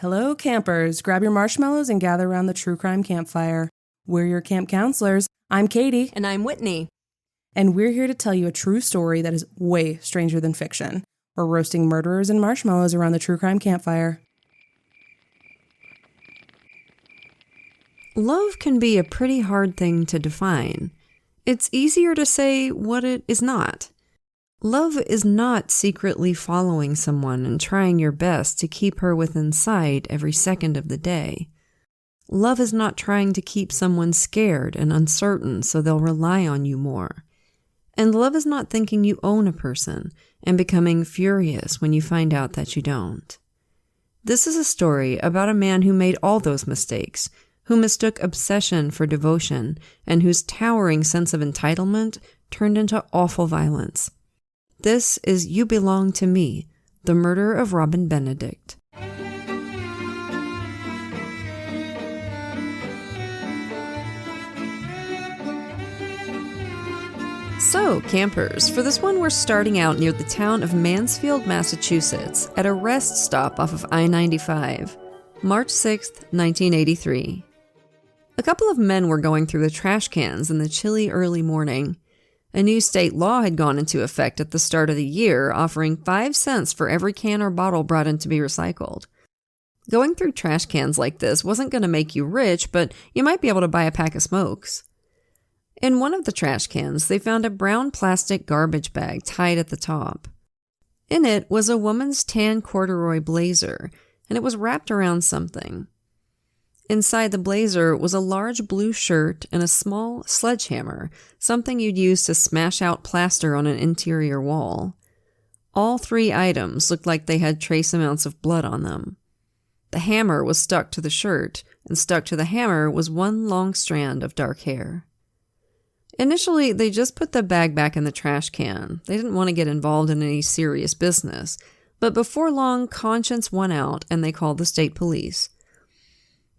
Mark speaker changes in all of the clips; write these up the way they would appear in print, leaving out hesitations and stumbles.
Speaker 1: Hello, campers. Grab your marshmallows and gather around the True Crime Campfire. We're your camp counselors. I'm Katie.
Speaker 2: And I'm Whitney.
Speaker 1: And we're here to tell you a true story that is way stranger than fiction. We're roasting murderers and marshmallows around the True Crime Campfire.
Speaker 2: Love can be a pretty hard thing to define. It's easier to say what it is not. Love is not secretly following someone and trying your best to keep her within sight every second of the day. Love is not trying to keep someone scared and uncertain so they'll rely on you more. And love is not thinking you own a person and becoming furious when you find out that you don't. This is a story about a man who made all those mistakes, who mistook obsession for devotion, and whose towering sense of entitlement turned into awful violence. This is You Belong to Me, the murder of Robin Benedict. So, campers, for this one we're starting out near the town of Mansfield, Massachusetts, at a rest stop off of I-95, March 6th, 1983. A couple of men were going through the trash cans in the chilly early morning. A new state law had gone into effect at the start of the year, offering 5 cents for every can or bottle brought in to be recycled. Going through trash cans like this wasn't going to make you rich, but you might be able to buy a pack of smokes. In one of the trash cans, they found a brown plastic garbage bag tied at the top. In it was a woman's tan corduroy blazer, and it was wrapped around something. Inside the blazer was a large blue shirt and a small sledgehammer, something you'd use to smash out plaster on an interior wall. All 3 items looked like they had trace amounts of blood on them. The hammer was stuck to the shirt, and stuck to the hammer was one long strand of dark hair. Initially, they just put the bag back in the trash can. They didn't want to get involved in any serious business, but before long, conscience won out and they called the state police.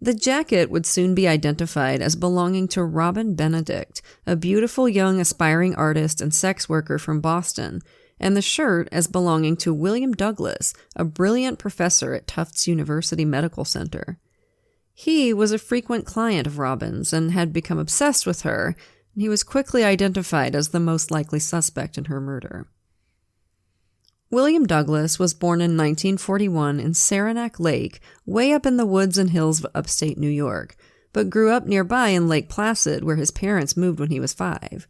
Speaker 2: The jacket would soon be identified as belonging to Robin Benedict, a beautiful young aspiring artist and sex worker from Boston, and the shirt as belonging to William Douglas, a brilliant professor at Tufts University Medical Center. He was a frequent client of Robin's and had become obsessed with her, and he was quickly identified as the most likely suspect in her murder. William Douglas was born in 1941 in Saranac Lake, way up in the woods and hills of upstate New York, but grew up nearby in Lake Placid, where his parents moved when he was 5.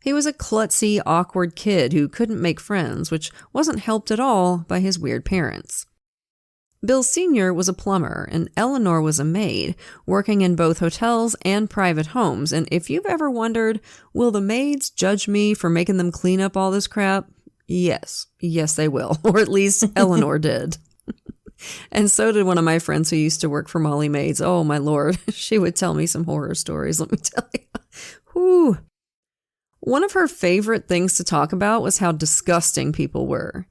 Speaker 2: He was a klutzy, awkward kid who couldn't make friends, which wasn't helped at all by his weird parents. Bill Sr. was a plumber, and Eleanor was a maid, working in both hotels and private homes, and if you've ever wondered, will the maids judge me for making them clean up all this crap? Yes, they will, or at least Eleanor did. And so did one of my friends who used to work for Molly Maids. Oh, my Lord, she would tell me some horror stories, let me tell you. Whew. One of her favorite things to talk about was how disgusting people were.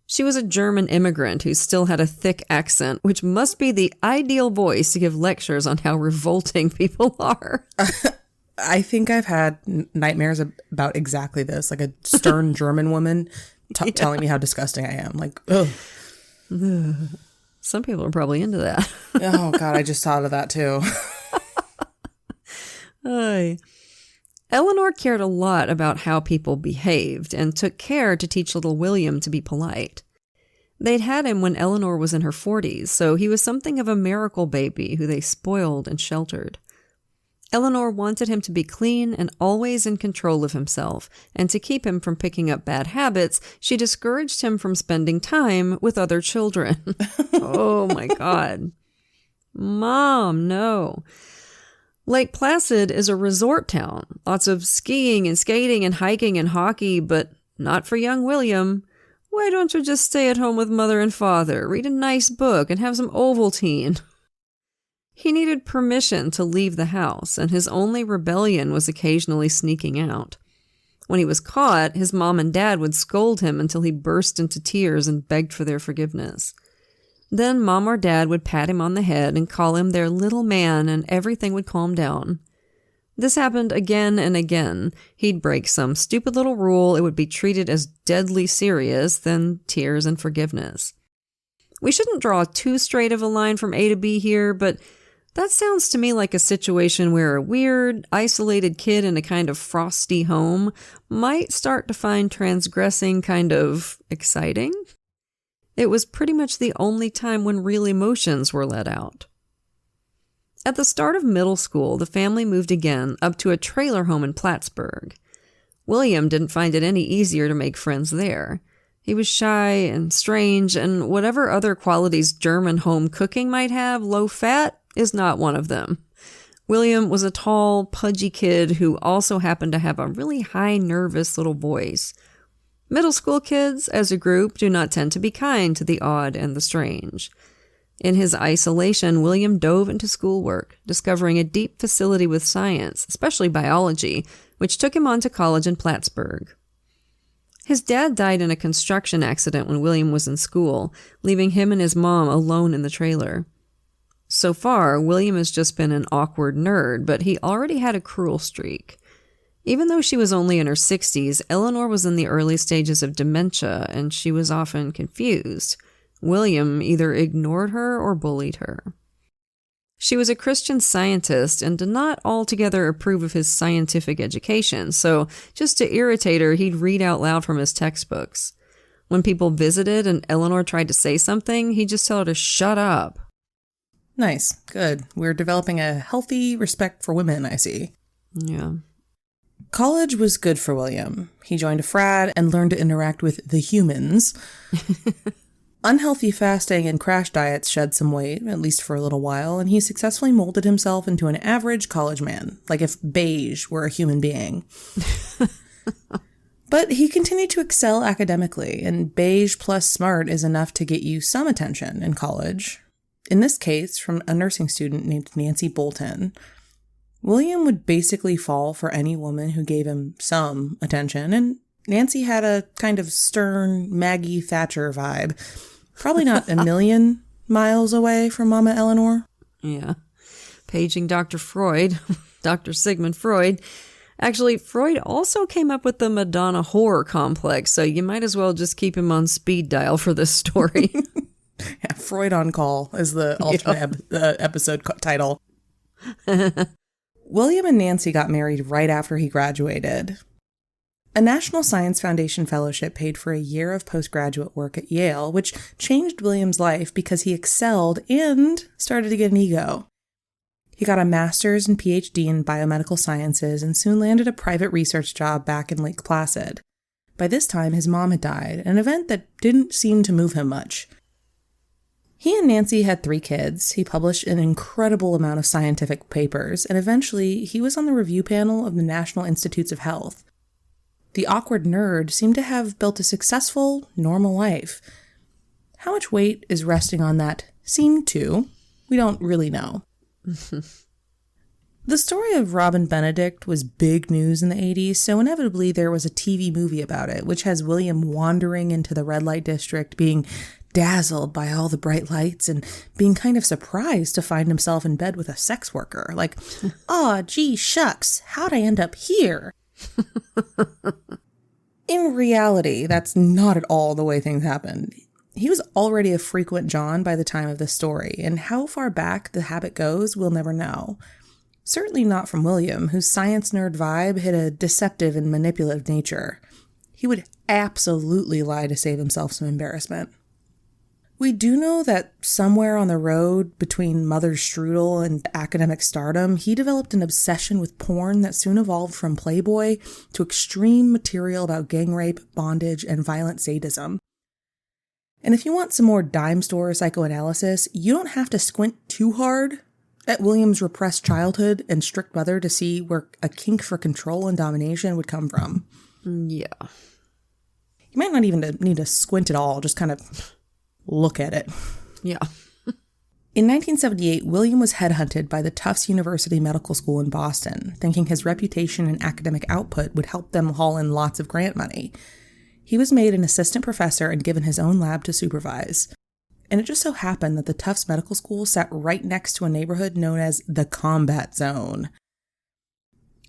Speaker 2: She was a German immigrant who still had a thick accent, which must be the ideal voice to give lectures on how revolting people are.
Speaker 1: I think I've had nightmares about exactly this, like a stern German woman telling me how disgusting I am. Like, ugh.
Speaker 2: Some people are probably into that.
Speaker 1: Oh, God, I just thought of that, too.
Speaker 2: Eleanor cared a lot about how people behaved and took care to teach little William to be polite. They'd had him when Eleanor was in her 40s, so he was something of a miracle baby who they spoiled and sheltered. Eleanor wanted him to be clean and always in control of himself, and to keep him from picking up bad habits, she discouraged him from spending time with other children. Oh my God. Mom, no. Lake Placid is a resort town. Lots of skiing and skating and hiking and hockey, but not for young William. Why don't you just stay at home with mother and father, read a nice book, and have some Ovaltine? He needed permission to leave the house, and his only rebellion was occasionally sneaking out. When he was caught, his mom and dad would scold him until he burst into tears and begged for their forgiveness. Then mom or dad would pat him on the head and call him their little man, and everything would calm down. This happened again and again. He'd break some stupid little rule, it would be treated as deadly serious, then tears and forgiveness. We shouldn't draw too straight of a line from A to B here, but that sounds to me like a situation where a weird, isolated kid in a kind of frosty home might start to find transgressing kind of exciting. It was pretty much the only time when real emotions were let out. At the start of middle school, the family moved again up to a trailer home in Plattsburgh. William didn't find it any easier to make friends there. He was shy and strange, and whatever other qualities German home cooking might have, low fat is not one of them. William was a tall, pudgy kid who also happened to have a really high, nervous little voice. Middle school kids, as a group, do not tend to be kind to the odd and the strange. In his isolation, William dove into schoolwork, discovering a deep facility with science, especially biology, which took him on to college in Plattsburgh. His dad died in a construction accident when William was in school, leaving him and his mom alone in the trailer. So far, William has just been an awkward nerd, but he already had a cruel streak. Even though she was only in her 60s, Eleanor was in the early stages of dementia, and she was often confused. William either ignored her or bullied her. She was a Christian Scientist and did not altogether approve of his scientific education, so just to irritate her, he'd read out loud from his textbooks. When people visited and Eleanor tried to say something, he'd just tell her to shut up.
Speaker 1: Nice. Good. We're developing a healthy respect for women, I see.
Speaker 2: Yeah.
Speaker 1: College was good for William. He joined a frat and learned to interact with the humans. Unhealthy fasting and crash diets shed some weight, at least for a little while, and he successfully molded himself into an average college man, like if beige were a human being. But he continued to excel academically, and beige plus smart is enough to get you some attention in college. In this case, from a nursing student named Nancy Bolton. William would basically fall for any woman who gave him some attention, and Nancy had a kind of stern Maggie Thatcher vibe. Probably not a million miles away from Mama Eleanor.
Speaker 2: Yeah. Paging Dr. Freud, Dr. Sigmund Freud. Actually, Freud also came up with the Madonna whore complex, so you might as well just keep him on speed dial for this story.
Speaker 1: Yeah, Freud on Call is the alternate episode title. William and Nancy got married right after he graduated. A National Science Foundation fellowship paid for a year of postgraduate work at Yale, which changed William's life because he excelled and started to get an ego. He got a master's and PhD in biomedical sciences and soon landed a private research job back in Lake Placid. By this time, his mom had died, an event that didn't seem to move him much. He and Nancy had 3 kids. He published an incredible amount of scientific papers, and eventually he was on the review panel of the National Institutes of Health. The awkward nerd seemed to have built a successful, normal life. How much weight is resting on that seemed to? We don't really know. The story of Robin Benedict was big news in the 80s, so inevitably there was a TV movie about it, which has William wandering into the red light district, being dazzled by all the bright lights and being kind of surprised to find himself in bed with a sex worker. Like, aw, gee, shucks, how'd I end up here? In reality, that's not at all the way things happened. He was already a frequent John by the time of this story, and how far back the habit goes, we'll never know. Certainly not from William, whose science nerd vibe hid a deceptive and manipulative nature. He would absolutely lie to save himself some embarrassment. We do know that somewhere on the road between Mother Strudel and academic stardom, he developed an obsession with porn that soon evolved from Playboy to extreme material about gang rape, bondage, and violent sadism. And if you want some more dime store psychoanalysis, you don't have to squint too hard at William's repressed childhood and strict mother to see where a kink for control and domination would come from.
Speaker 2: Yeah.
Speaker 1: You might not even need to squint at all, just kind of look at it.
Speaker 2: Yeah.
Speaker 1: In 1978, William was headhunted by the Tufts University Medical School in Boston, thinking his reputation and academic output would help them haul in lots of grant money. He was made an assistant professor and given his own lab to supervise. And it just so happened that the Tufts Medical School sat right next to a neighborhood known as the Combat Zone.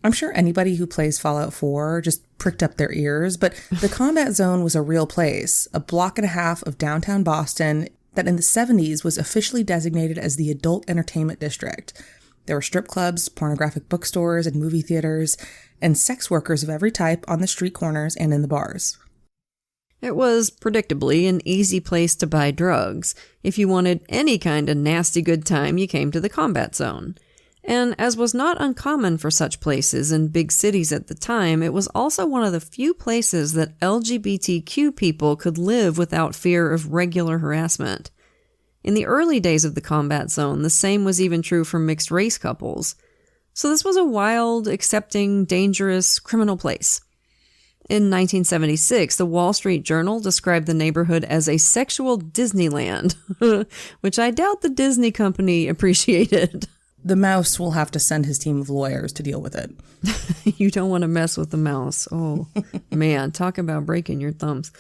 Speaker 1: I'm sure anybody who plays Fallout 4 just pricked up their ears, but the Combat Zone was a real place, a block and a half of downtown Boston, that in the 70s was officially designated as the Adult Entertainment District. There were strip clubs, pornographic bookstores, and movie theaters, and sex workers of every type on the street corners and in the bars.
Speaker 2: It was, predictably, an easy place to buy drugs. If you wanted any kind of nasty good time, you came to the combat zone. And as was not uncommon for such places in big cities at the time, it was also one of the few places that LGBTQ people could live without fear of regular harassment. In the early days of the combat zone, the same was even true for mixed-race couples. So this was a wild, accepting, dangerous, criminal place. In 1976, the Wall Street Journal described the neighborhood as a sexual Disneyland, which I doubt the Disney company appreciated.
Speaker 1: The mouse will have to send his team of lawyers to deal with it.
Speaker 2: You don't want to mess with the mouse. Oh, man, talk about breaking your thumbs.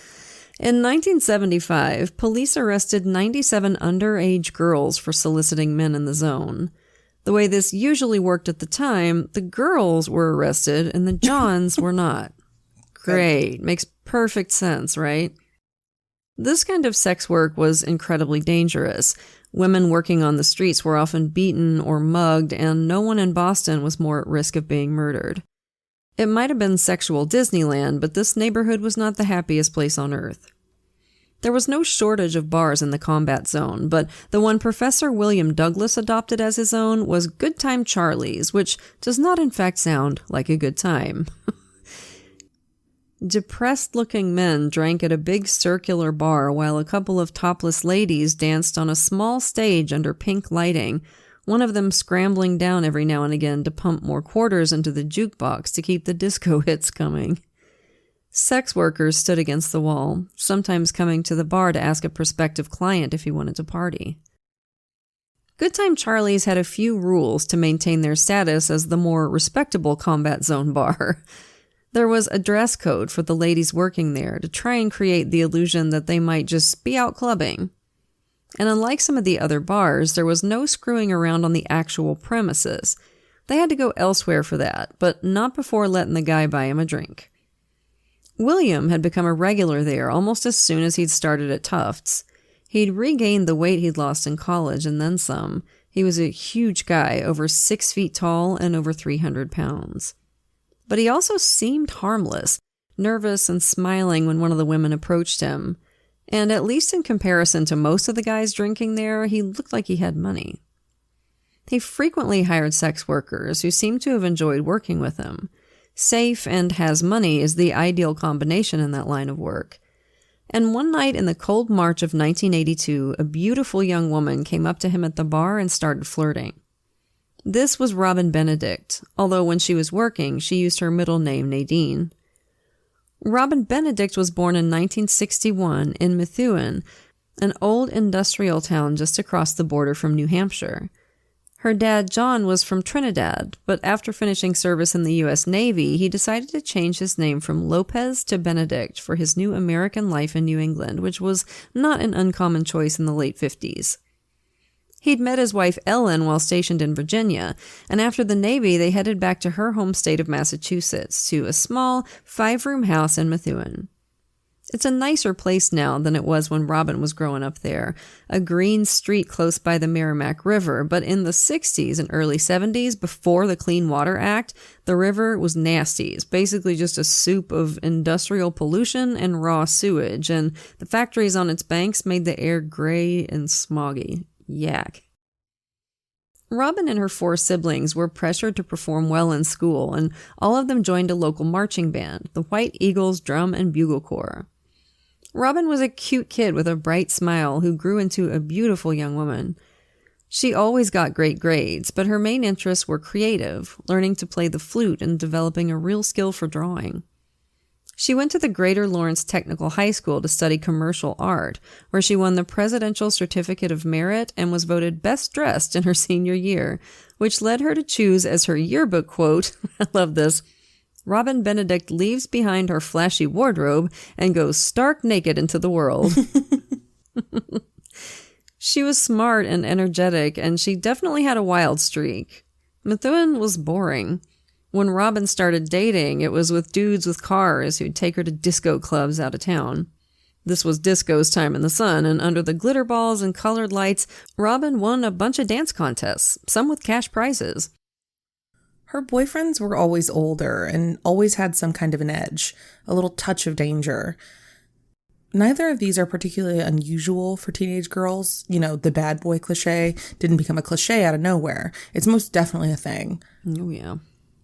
Speaker 2: In 1975, police arrested 97 underage girls for soliciting men in the zone. The way this usually worked at the time, the girls were arrested and the Johns were not. Great. Makes perfect sense, right? This kind of sex work was incredibly dangerous. Women working on the streets were often beaten or mugged, and no one in Boston was more at risk of being murdered. It might have been sexual Disneyland, but this neighborhood was not the happiest place on earth. There was no shortage of bars in the combat zone, but the one Professor William Douglas adopted as his own was Good Time Charlie's, which does not in fact sound like a good time. Depressed-looking men drank at a big circular bar while a couple of topless ladies danced on a small stage under pink lighting, one of them scrambling down every now and again to pump more quarters into the jukebox to keep the disco hits coming. Sex workers stood against the wall, sometimes coming to the bar to ask a prospective client if he wanted to party. Good Time Charlie's had a few rules to maintain their status as the more respectable combat zone bar. There was a dress code for the ladies working there to try and create the illusion that they might just be out clubbing. And unlike some of the other bars, there was no screwing around on the actual premises. They had to go elsewhere for that, but not before letting the guy buy him a drink. William had become a regular there almost as soon as he'd started at Tufts. He'd regained the weight he'd lost in college and then some. He was a huge guy, over 6 feet tall and over 300 pounds. But he also seemed harmless, nervous and smiling when one of the women approached him. And at least in comparison to most of the guys drinking there, he looked like he had money. He frequently hired sex workers who seemed to have enjoyed working with him. Safe and has money is the ideal combination in that line of work. And one night in the cold March of 1982, a beautiful young woman came up to him at the bar and started flirting. This was Robin Benedict, although when she was working, she used her middle name, Nadine. Robin Benedict was born in 1961 in Methuen, an old industrial town just across the border from New Hampshire. Her dad, John, was from Trinidad, but after finishing service in the U.S. Navy, he decided to change his name from Lopez to Benedict for his new American life in New England, which was not an uncommon choice in the late 50s. He'd met his wife Ellen while stationed in Virginia, and after the Navy, they headed back to her home state of Massachusetts, to a small 5-room house in Methuen. It's a nicer place now than it was when Robin was growing up there, a green street close by the Merrimack River, but in the 60s and early 70s, before the Clean Water Act, the river was nasty. It's basically just a soup of industrial pollution and raw sewage, and the factories on its banks made the air gray and smoggy. Yak. Robin and her 4 siblings were pressured to perform well in school, and all of them joined a local marching band, the White Eagles Drum and Bugle Corps. Robin was a cute kid with a bright smile who grew into a beautiful young woman. She always got great grades, but her main interests were creative, learning to play the flute and developing a real skill for drawing. She went to the Greater Lawrence Technical High School to study commercial art, where she won the Presidential Certificate of Merit and was voted best dressed in her senior year, which led her to choose as her yearbook quote, I love this, Robin Benedict leaves behind her flashy wardrobe and goes stark naked into the world. She was smart and energetic, and she definitely had a wild streak. Methuen was boring. When Robin started dating, it was with dudes with cars who'd take her to disco clubs out of town. This was disco's time in the sun, and under the glitter balls and colored lights, Robin won a bunch of dance contests, some with cash prizes.
Speaker 1: Her boyfriends were always older and always had some kind of an edge, a little touch of danger. Neither of these are particularly unusual for teenage girls. You know, the bad boy cliche didn't become a cliche out of nowhere. It's most definitely a thing.
Speaker 2: Oh, yeah.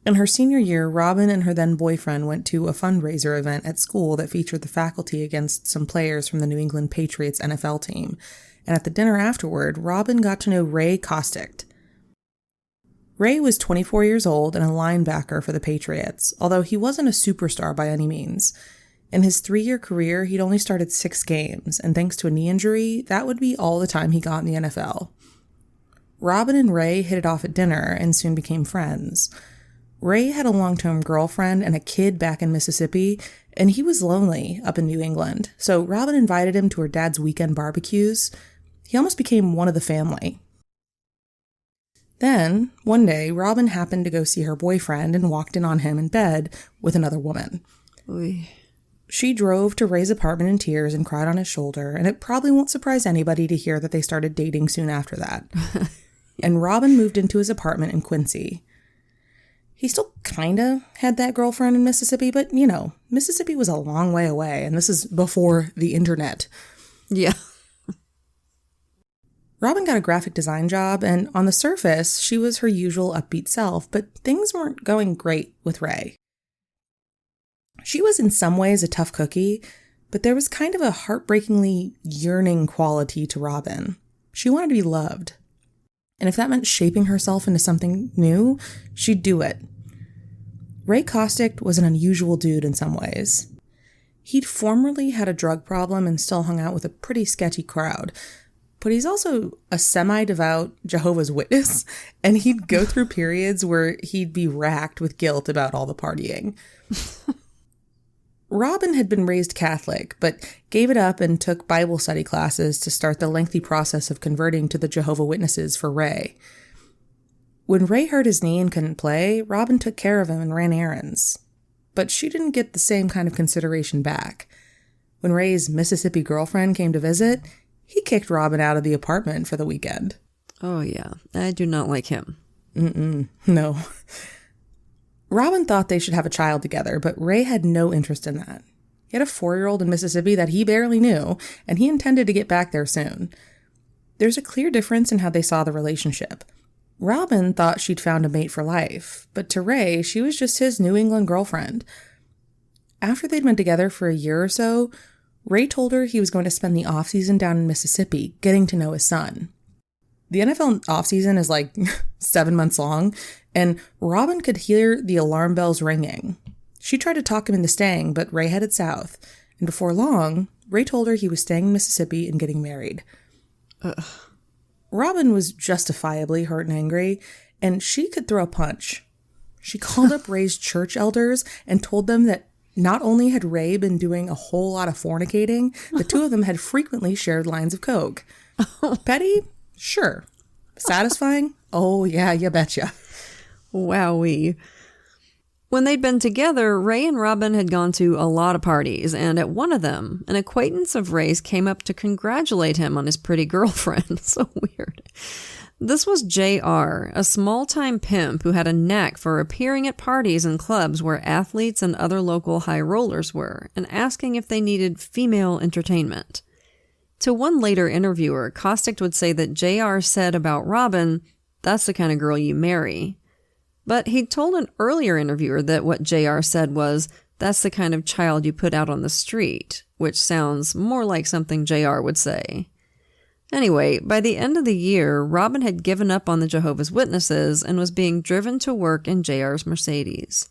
Speaker 1: In her senior year, Robin and her then boyfriend went to a fundraiser event at school that featured the faculty against some players from the New England Patriots NFL team. And at the dinner afterward, Robin got to know Ray Kostick. Ray was 24 years old and a linebacker for the Patriots, although he wasn't a superstar by any means. In his 3-year career, he'd only started 6 games, and thanks to a knee injury, that would be all the time he got in the NFL. Robin and Ray hit it off at dinner and soon became friends. Ray had a long-term girlfriend and a kid back in Mississippi, and he was lonely up in New England, so Robin invited him to her dad's weekend barbecues. He almost became one of the family. Then, one day, Robin happened to go see her boyfriend and walked in on him in bed with another woman.
Speaker 2: Oy.
Speaker 1: She drove to Ray's apartment in tears and cried on his shoulder, and it probably won't surprise anybody to hear that they started dating soon after that. And Robin moved into his apartment in Quincy. He still kinda had that girlfriend in Mississippi, but, you know, Mississippi was a long way away, and this is before the internet.
Speaker 2: Yeah.
Speaker 1: Robin got a graphic design job, and on the surface, she was her usual upbeat self, but things weren't going great with Ray. She was in some ways a tough cookie, but there was kind of a heartbreakingly yearning quality to Robin. She wanted to be loved. And if that meant shaping herself into something new, she'd do it. Ray Kostick was an unusual dude in some ways. He'd formerly had a drug problem and still hung out with a pretty sketchy crowd, but he's also a semi-devout Jehovah's Witness, and he'd go through periods where he'd be racked with guilt about all the partying. Robin had been raised Catholic, but gave it up and took Bible study classes to start the lengthy process of converting to the Jehovah's Witnesses for Ray. When Ray hurt his knee and couldn't play, Robin took care of him and ran errands. But she didn't get the same kind of consideration back. When Ray's Mississippi girlfriend came to visit, he kicked Robin out of the apartment for the weekend.
Speaker 2: Oh, yeah. I do not like him.
Speaker 1: No. Robin thought they should have a child together, but Ray had no interest in that. He had a 4-year-old in Mississippi that he barely knew, and he intended to get back there soon. There's a clear difference in how they saw the relationship. Robin thought she'd found a mate for life, but to Ray, she was just his New England girlfriend. After they'd been together for a year or so, Ray told her he was going to spend the off-season down in Mississippi, getting to know his son. The NFL off-season is like 7 months long, and Robin could hear the alarm bells ringing. She tried to talk him into staying, but Ray headed south, and before long, Ray told her he was staying in Mississippi and getting married.
Speaker 2: Ugh.
Speaker 1: Robin was justifiably hurt and angry, and she could throw a punch. She called up Ray's church elders and told them that not only had Ray been doing a whole lot of fornicating, the two of them had frequently shared lines of coke. Petty? Sure. Satisfying? Oh, yeah, you betcha.
Speaker 2: Wowee. When they'd been together, Ray and Robin had gone to a lot of parties, and at one of them, an acquaintance of Ray's came up to congratulate him on his pretty girlfriend. So weird. This was JR, a small-time pimp who had a knack for appearing at parties and clubs where athletes and other local high rollers were, and asking if they needed female entertainment. To one later interviewer, Kostick would say that JR said about Robin, "That's the kind of girl you marry." But he told an earlier interviewer that what JR said was, "That's the kind of child you put out on the street," which sounds more like something JR would say. Anyway, by the end of the year, Robin had given up on the Jehovah's Witnesses and was being driven to work in JR's Mercedes.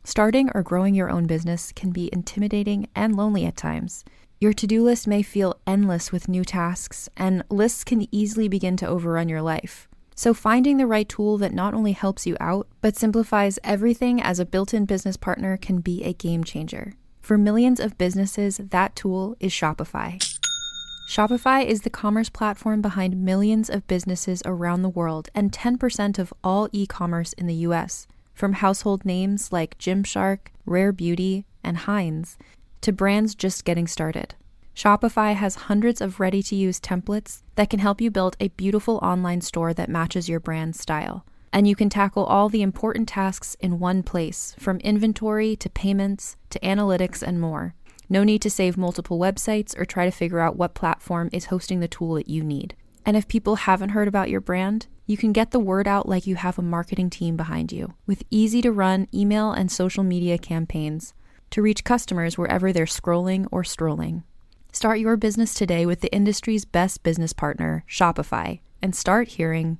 Speaker 3: Starting or growing your own business can be intimidating and lonely at times. Your to-do list may feel endless with new tasks, and lists can easily begin to overrun your life. So finding the right tool that not only helps you out, but simplifies everything as a built-in business partner can be a game changer. For millions of businesses, that tool is Shopify. Shopify is the commerce platform behind millions of businesses around the world and 10% of all e-commerce in the US, from household names like Gymshark, Rare Beauty, and Heinz, to brands just getting started. Shopify has hundreds of ready-to-use templates that can help you build a beautiful online store that matches your brand's style. And you can tackle all the important tasks in one place, from inventory to payments to analytics and more. No need to save multiple websites or try to figure out what platform is hosting the tool that you need. And if people haven't heard about your brand, you can get the word out like you have a marketing team behind you, with easy-to-run email and social media campaigns to reach customers wherever they're scrolling or strolling. Start your business today with the industry's best business partner, Shopify, and start hearing.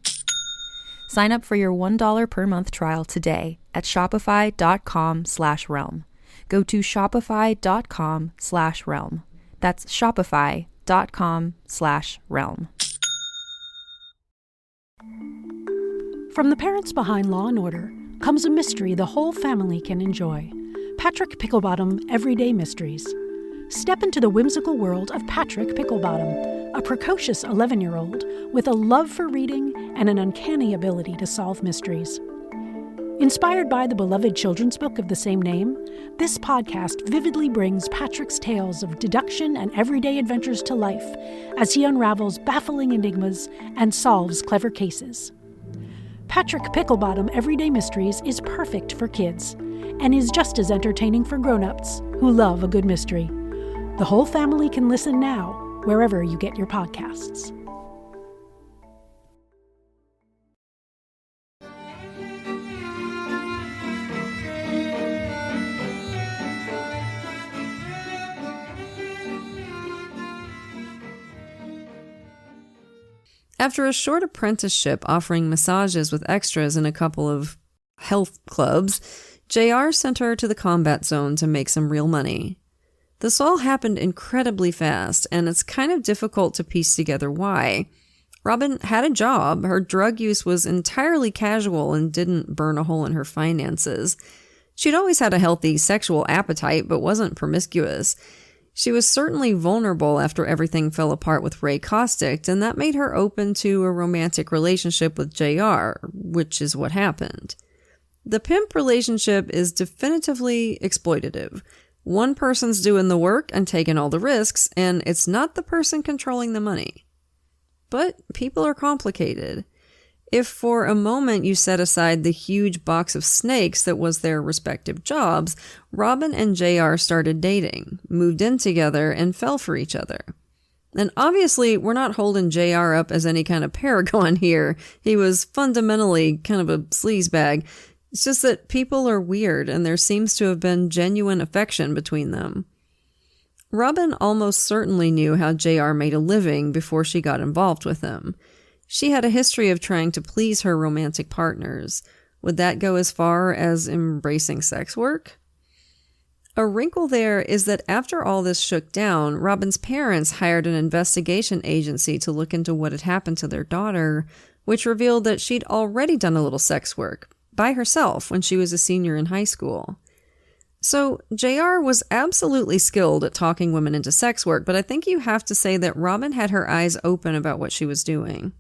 Speaker 3: Sign up for your $1 per month trial today at shopify.com/realm. Go to shopify.com/realm. That's shopify.com/realm.
Speaker 4: From the parents behind Law & Order comes a mystery the whole family can enjoy. Patrick Picklebottom Everyday Mysteries. Step into the whimsical world of Patrick Picklebottom, a precocious 11-year-old with a love for reading and an uncanny ability to solve mysteries. Inspired by the beloved children's book of the same name, this podcast vividly brings Patrick's tales of deduction and everyday adventures to life as he unravels baffling enigmas and solves clever cases. Patrick Picklebottom Everyday Mysteries is perfect for kids and is just as entertaining for grown-ups who love a good mystery. The whole family can listen now, wherever you get your podcasts.
Speaker 2: After a short apprenticeship offering massages with extras in a couple of health clubs, JR sent her to the combat zone to make some real money. This all happened incredibly fast, and it's kind of difficult to piece together why. Robin had a job, her drug use was entirely casual and didn't burn a hole in her finances. She'd always had a healthy sexual appetite, but wasn't promiscuous. She was certainly vulnerable after everything fell apart with Ray Kostick, and that made her open to a romantic relationship with JR, which is what happened. The pimp relationship is definitively exploitative. One person's doing the work and taking all the risks, and it's not the person controlling the money. But people are complicated. If for a moment you set aside the huge box of snakes that was their respective jobs, Robin and JR started dating, moved in together, and fell for each other. And obviously, we're not holding JR up as any kind of paragon here. He was fundamentally kind of a sleazebag. It's just that people are weird, and there seems to have been genuine affection between them. Robin almost certainly knew how JR made a living before she got involved with him. She had a history of trying to please her romantic partners. Would that go as far as embracing sex work? A wrinkle there is that after all this shook down, Robin's parents hired an investigation agency to look into what had happened to their daughter, which revealed that she'd already done a little sex work by herself when she was a senior in high school. So JR was absolutely skilled at talking women into sex work, but I think you have to say that Robin had her eyes open about what she was doing.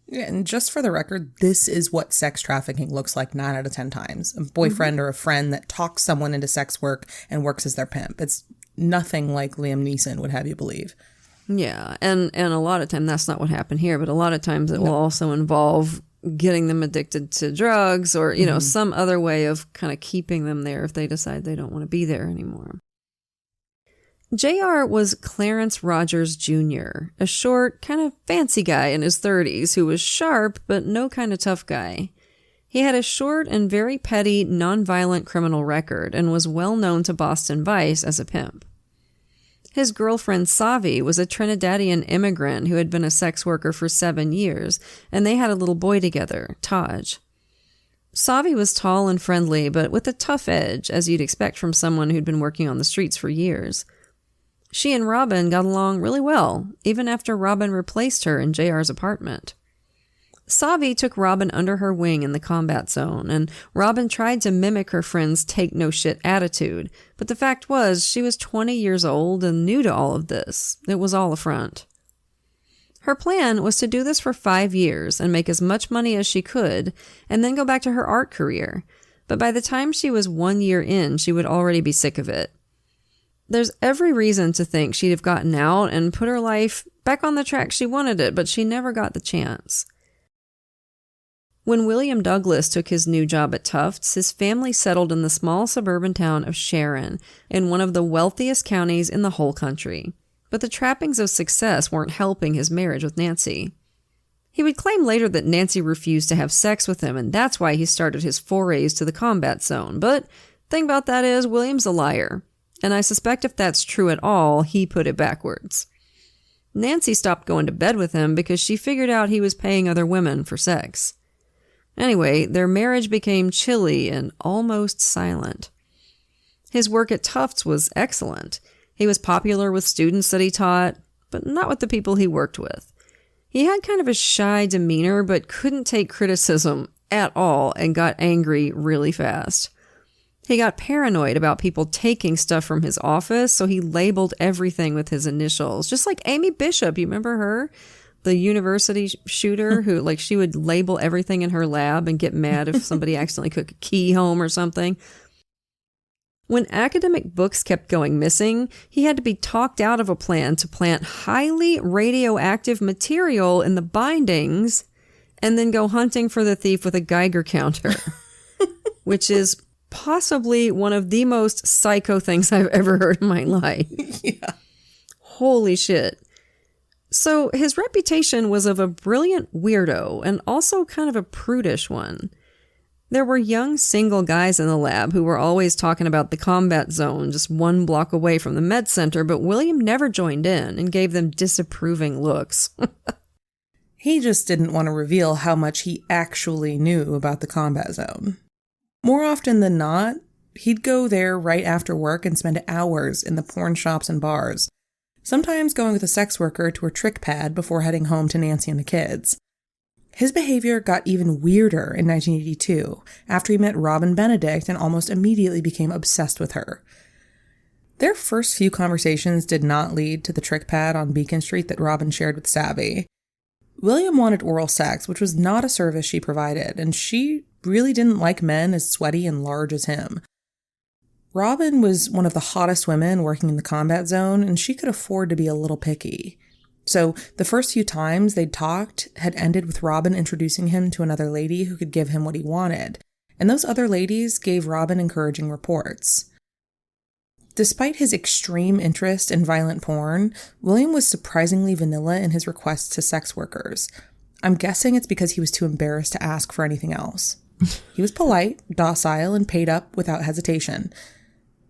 Speaker 1: Yeah, and just for the record, this is what sex trafficking looks like 9 out of 10 times. A boyfriend or a friend that talks someone into sex work and works as their pimp. It's nothing like Liam Neeson would have you believe.
Speaker 2: Yeah, and a lot of time that's not what happened here, but a lot of times it will also involve getting them addicted to drugs or, you know, some other way of kind of keeping them there if they decide they don't want to be there anymore. JR was Clarence Rogers Jr., a short, kind of fancy guy in his 30s who was sharp but no kind of tough guy. He had a short and very petty, nonviolent criminal record and was well known to Boston Vice as a pimp. His girlfriend, Savi, was a Trinidadian immigrant who had been a sex worker for 7 years, and they had a little boy together, Taj. Savi was tall and friendly, but with a tough edge, as you'd expect from someone who'd been working on the streets for years. She and Robin got along really well, even after Robin replaced her in JR's apartment. Savi took Robin under her wing in the combat zone, and Robin tried to mimic her friend's take-no-shit attitude, but the fact was she was 20 years old and new to all of this. It was all a front. Her plan was to do this for 5 years and make as much money as she could, and then go back to her art career. But by the time she was 1 year in, she would already be sick of it. There's every reason to think she'd have gotten out and put her life back on the track she wanted it, but she never got the chance. When William Douglas took his new job at Tufts, his family settled in the small suburban town of Sharon, in one of the wealthiest counties in the whole country. But the trappings of success weren't helping his marriage with Nancy. He would claim later that Nancy refused to have sex with him, and that's why he started his forays to the combat zone. But the thing about that is, William's a liar. And I suspect if that's true at all, he put it backwards. Nancy stopped going to bed with him because she figured out he was paying other women for sex. Anyway, their marriage became chilly and almost silent. His work at Tufts was excellent. He was popular with students that he taught, but not with the people he worked with. He had kind of a shy demeanor, but couldn't take criticism at all and got angry really fast. He got paranoid about people taking stuff from his office, so he labeled everything with his initials. Just like Amy Bishop, you remember her? The university shooter who, she would label everything in her lab and get mad if somebody accidentally took a key home or something. When academic books kept going missing, he had to be talked out of a plan to plant highly radioactive material in the bindings and then go hunting for the thief with a Geiger counter, which is possibly one of the most psycho things I've ever heard in my life.
Speaker 1: Yeah.
Speaker 2: Holy shit. So his reputation was of a brilliant weirdo and also kind of a prudish one. There were young single guys in the lab who were always talking about the combat zone just 1 block away from the med center, but William never joined in and gave them disapproving looks.
Speaker 1: He just didn't want to reveal how much he actually knew about the combat zone. More often than not, he'd go there right after work and spend hours in the porn shops and bars, sometimes going with a sex worker to her trick pad before heading home to Nancy and the kids. His behavior got even weirder in 1982, after he met Robin Benedict and almost immediately became obsessed with her. Their first few conversations did not lead to the trick pad on Beacon Street that Robin shared with Savvy. William wanted oral sex, which was not a service she provided, and she really didn't like men as sweaty and large as him. Robin was one of the hottest women working in the combat zone, and she could afford to be a little picky. So the first few times they'd talked had ended with Robin introducing him to another lady who could give him what he wanted, and those other ladies gave Robin encouraging reports. Despite his extreme interest in violent porn, William was surprisingly vanilla in his requests to sex workers. I'm guessing it's because he was too embarrassed to ask for anything else. He was polite, docile, and paid up without hesitation.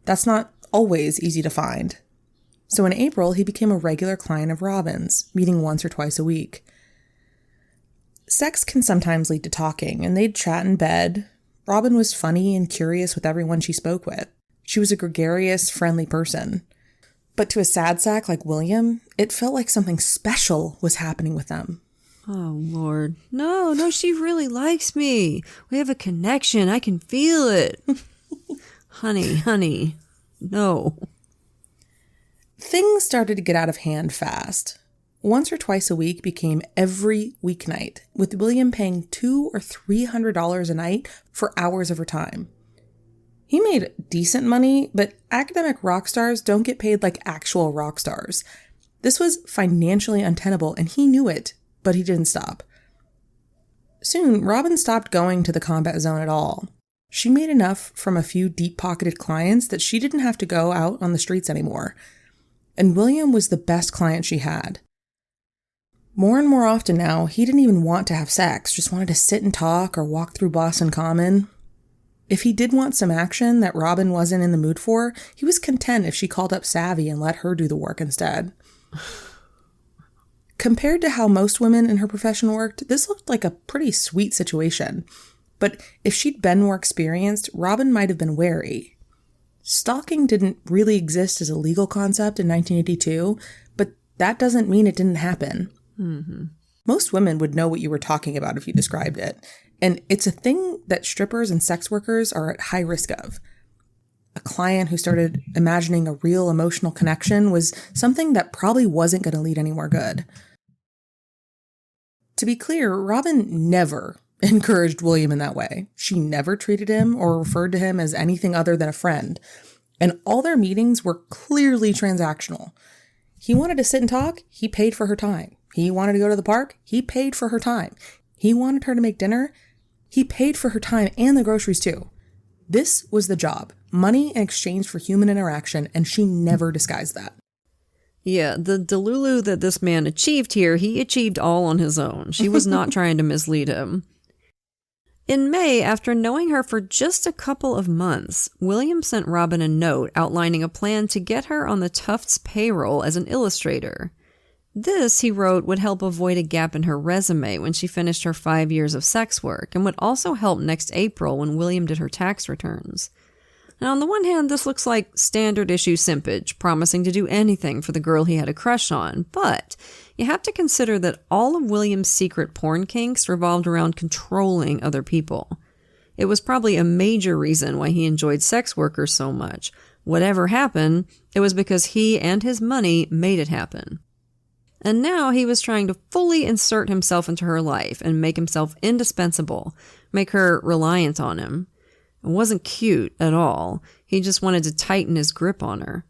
Speaker 1: That's not always easy to find. So in April, he became a regular client of Robin's, meeting once or twice a week. Sex can sometimes lead to talking, and they'd chat in bed. Robin was funny and curious with everyone she spoke with. She was a gregarious, friendly person. But to a sad sack like William, it felt like something special was happening with them.
Speaker 2: Oh, Lord. No, she really likes me. We have a connection. I can feel it. Honey, no.
Speaker 1: Things started to get out of hand fast. Once or twice a week became every weeknight, with William paying $200 or $300 a night for hours of her time. He made decent money, but academic rock stars don't get paid like actual rock stars. This was financially untenable, and he knew it, but he didn't stop. Soon, Robin stopped going to the combat zone at all. She made enough from a few deep-pocketed clients that she didn't have to go out on the streets anymore. And William was the best client she had. More and more often now, he didn't even want to have sex, just wanted to sit and talk or walk through Boston Common. If he did want some action that Robin wasn't in the mood for, he was content if she called up Savvy and let her do the work instead. Compared to how most women in her profession worked, this looked like a pretty sweet situation. But if she'd been more experienced, Robin might have been wary. Stalking didn't really exist as a legal concept in 1982, but that doesn't mean it didn't happen.
Speaker 2: Mm-hmm.
Speaker 1: Most women would know what you were talking about if you described it. And it's a thing that strippers and sex workers are at high risk of. A client who started imagining a real emotional connection was something that probably wasn't going to lead anywhere good. To be clear, Robin never encouraged William in that way. She never treated him or referred to him as anything other than a friend. And all their meetings were clearly transactional. He wanted to sit and talk, he paid for her time. He wanted to go to the park, he paid for her time. He wanted her to make dinner, he paid for her time and the groceries too. This was the job, money in exchange for human interaction, and she never disguised that.
Speaker 2: Yeah, the delulu that this man achieved here, he achieved all on his own. She was not trying to mislead him. In May, after knowing her for just a couple of months, William sent Robin a note outlining a plan to get her on the Tufts payroll as an illustrator. This, he wrote, would help avoid a gap in her resume when she finished her 5 years of sex work, and would also help next April when William did her tax returns. Now, on the one hand, this looks like standard issue simpage, promising to do anything for the girl he had a crush on, but you have to consider that all of William's secret porn kinks revolved around controlling other people. It was probably a major reason why he enjoyed sex workers so much. Whatever happened, it was because he and his money made it happen. And now he was trying to fully insert himself into her life and make himself indispensable, make her reliant on him. It wasn't cute at all. He just wanted to tighten his grip on her.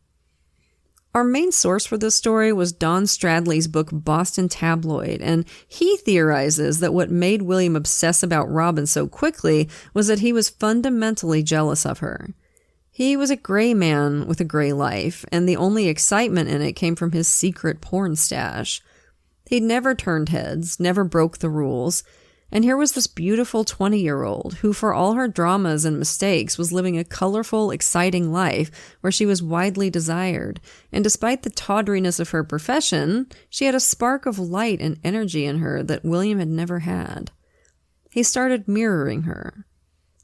Speaker 2: Our main source for this story was Don Stradley's book Boston Tabloid, and he theorizes that what made William obsess about Robin so quickly was that he was fundamentally jealous of her. He was a gray man with a gray life, and the only excitement in it came from his secret porn stash. He'd never turned heads, never broke the rules. And here was this beautiful 20-year-old who, for all her dramas and mistakes, was living a colorful, exciting life where she was widely desired. And despite the tawdriness of her profession, she had a spark of light and energy in her that William had never had. He started mirroring her.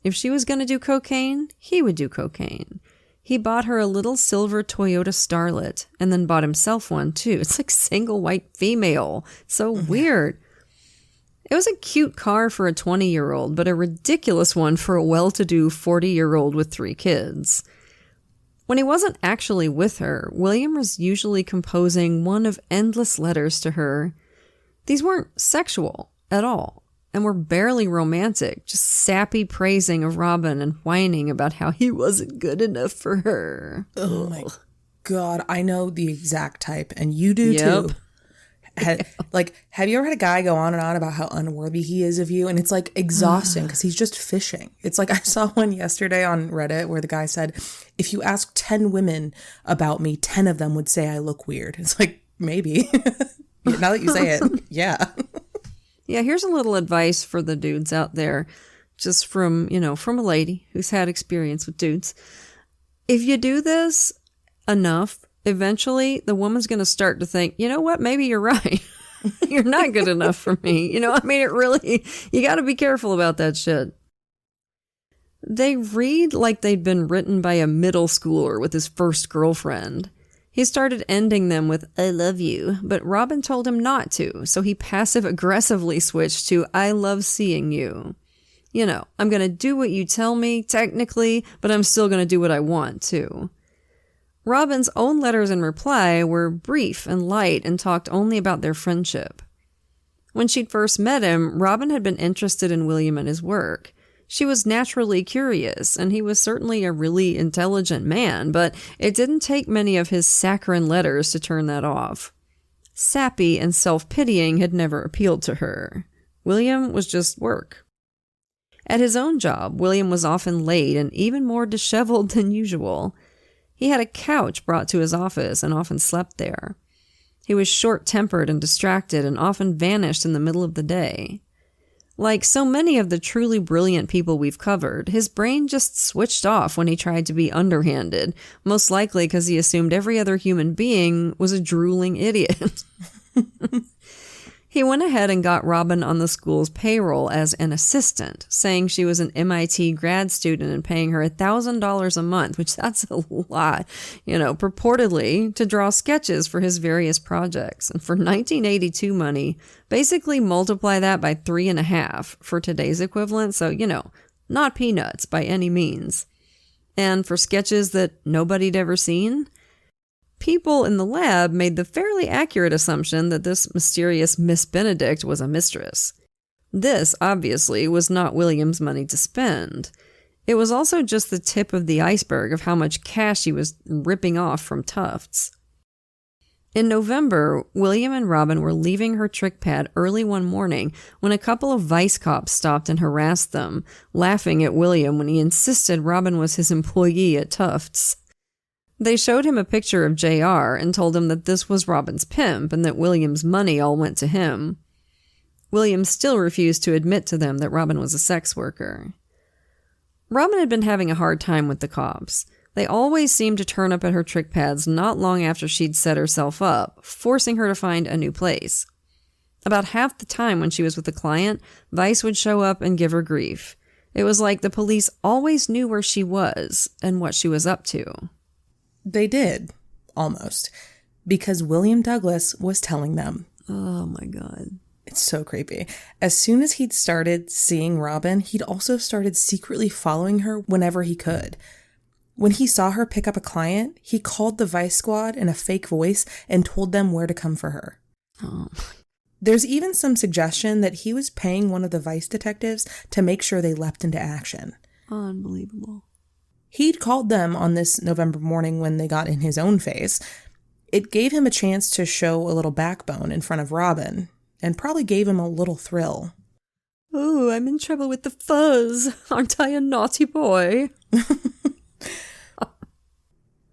Speaker 2: If she was going to do cocaine, he would do cocaine. He bought her a little silver Toyota Starlet and then bought himself one too. It's like single white female. So weird. It was a cute car for a 20-year-old, but a ridiculous one for a well-to-do 40-year-old with 3 kids. When he wasn't actually with her, William was usually composing one of endless letters to her. These weren't sexual at all, and were barely romantic, just sappy praising of Robin and whining about how he wasn't good enough for her.
Speaker 1: Oh my God, I know the exact type, and you do too. Have you ever had a guy go on and on about how unworthy he is of you? And it's like exhausting because he's just fishing. It's like I saw one yesterday on Reddit where the guy said, if you ask 10 women about me, 10 of them would say I look weird. It's like, maybe. Now that you say it, yeah.
Speaker 2: Yeah, here's a little advice for the dudes out there, just from a lady who's had experience with dudes. If you do this enough, eventually the woman's going to start to think, you know what, maybe you're right. You're not good enough for me. It really, you got to be careful about that shit. They read like they'd been written by a middle schooler with his first girlfriend. He started ending them with, I love you, but Robin told him not to, so he passive-aggressively switched to, I love seeing you. I'm going to do what you tell me, technically, but I'm still going to do what I want, too. Robin's own letters in reply were brief and light and talked only about their friendship. When she'd first met him, Robin had been interested in William and his work. She was naturally curious, and he was certainly a really intelligent man, but it didn't take many of his saccharine letters to turn that off. Sappy and self-pitying had never appealed to her. William was just work. At his own job, William was often late and even more disheveled than usual. He had a couch brought to his office and often slept there. He was short-tempered and distracted and often vanished in the middle of the day. Like so many of the truly brilliant people we've covered, his brain just switched off when he tried to be underhanded, most likely because he assumed every other human being was a drooling idiot. He went ahead and got Robin on the school's payroll as an assistant, saying she was an MIT grad student and paying her $1,000 a month, which that's a lot, purportedly to draw sketches for his various projects. And for 1982 money, basically multiply that by 3.5 for today's equivalent. So, not peanuts by any means. And for sketches that nobody'd ever seen, People in the lab made the fairly accurate assumption that this mysterious Miss Benedict was a mistress. This, obviously, was not William's money to spend. It was also just the tip of the iceberg of how much cash he was ripping off from Tufts. In November, William and Robin were leaving her trick pad early one morning when a couple of vice cops stopped and harassed them, laughing at William when he insisted Robin was his employee at Tufts. They showed him a picture of JR and told him that this was Robin's pimp and that William's money all went to him. William still refused to admit to them that Robin was a sex worker. Robin had been having a hard time with the cops. They always seemed to turn up at her trick pads not long after she'd set herself up, forcing her to find a new place. About half the time when she was with a client, Vice would show up and give her grief. It was like the police always knew where she was and what she was up to.
Speaker 1: They did, almost, because William Douglas was telling them.
Speaker 2: Oh my God.
Speaker 1: It's so creepy. As soon as he'd started seeing Robin, he'd also started secretly following her whenever he could. When he saw her pick up a client, he called the Vice Squad in a fake voice and told them where to come for her.
Speaker 2: Oh.
Speaker 1: There's even some suggestion that he was paying one of the Vice detectives to make sure they leapt into action.
Speaker 2: Unbelievable.
Speaker 1: He'd called them on this November morning when they got in his own face. It gave him a chance to show a little backbone in front of Robin, and probably gave him a little thrill.
Speaker 2: Oh, I'm in trouble with the fuzz. Aren't I a naughty boy?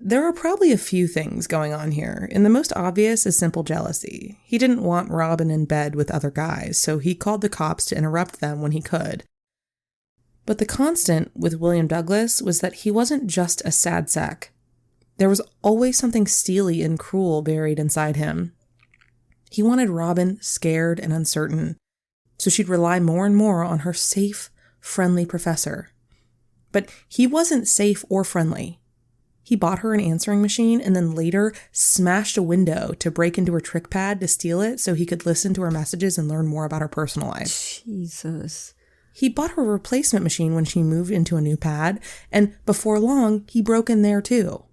Speaker 1: There are probably a few things going on here, and the most obvious is simple jealousy. He didn't want Robin in bed with other guys, so he called the cops to interrupt them when he could. But the constant with William Douglas was that he wasn't just a sad sack. There was always something steely and cruel buried inside him. He wanted Robin scared and uncertain, so she'd rely more and more on her safe, friendly professor. But he wasn't safe or friendly. He bought her an answering machine and then later smashed a window to break into her trick pad to steal it so he could listen to her messages and learn more about her personal life.
Speaker 2: Jesus.
Speaker 1: He bought her a replacement machine when she moved into a new pad, and before long, he broke in there too.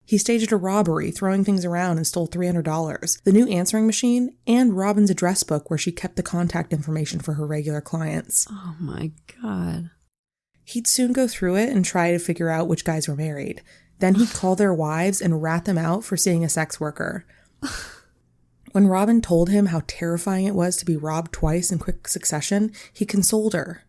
Speaker 1: He staged a robbery, throwing things around, and stole $300, the new answering machine, and Robin's address book where she kept the contact information for her regular clients.
Speaker 2: Oh my God.
Speaker 1: He'd soon go through it and try to figure out which guys were married. Then he'd call their wives and rat them out for seeing a sex worker. When Robin told him how terrifying it was to be robbed twice in quick succession, he consoled her.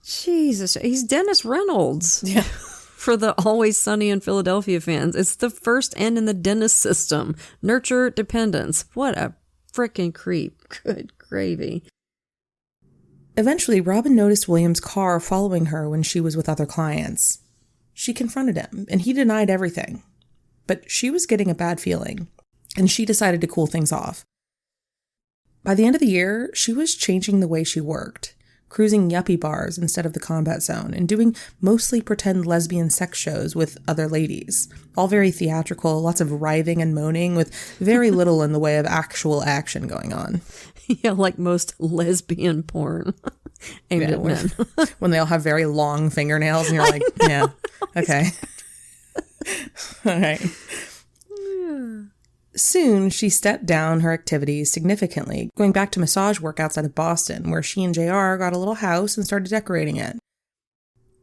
Speaker 2: Jesus, he's Dennis Reynolds.
Speaker 1: Yeah.
Speaker 2: For the Always Sunny in Philadelphia fans, it's the first N in the Dennis system. Nurture dependence. What a frickin' creep. Good gravy.
Speaker 1: Eventually, Robin noticed William's car following her when she was with other clients. She confronted him, and he denied everything. But she was getting a bad feeling, and she decided to cool things off. By the end of the year, she was changing the way she worked, cruising yuppie bars instead of the combat zone, and doing mostly pretend lesbian sex shows with other ladies. All very theatrical, lots of writhing and moaning, with very little in the way of actual action going on.
Speaker 2: Yeah, like most lesbian porn aimed at men.
Speaker 1: When they all have very long fingernails and you're like, yeah, okay. All right.
Speaker 2: Yeah.
Speaker 1: Soon, she stepped down her activities significantly, going back to massage work outside of Boston, where she and JR got a little house and started decorating it.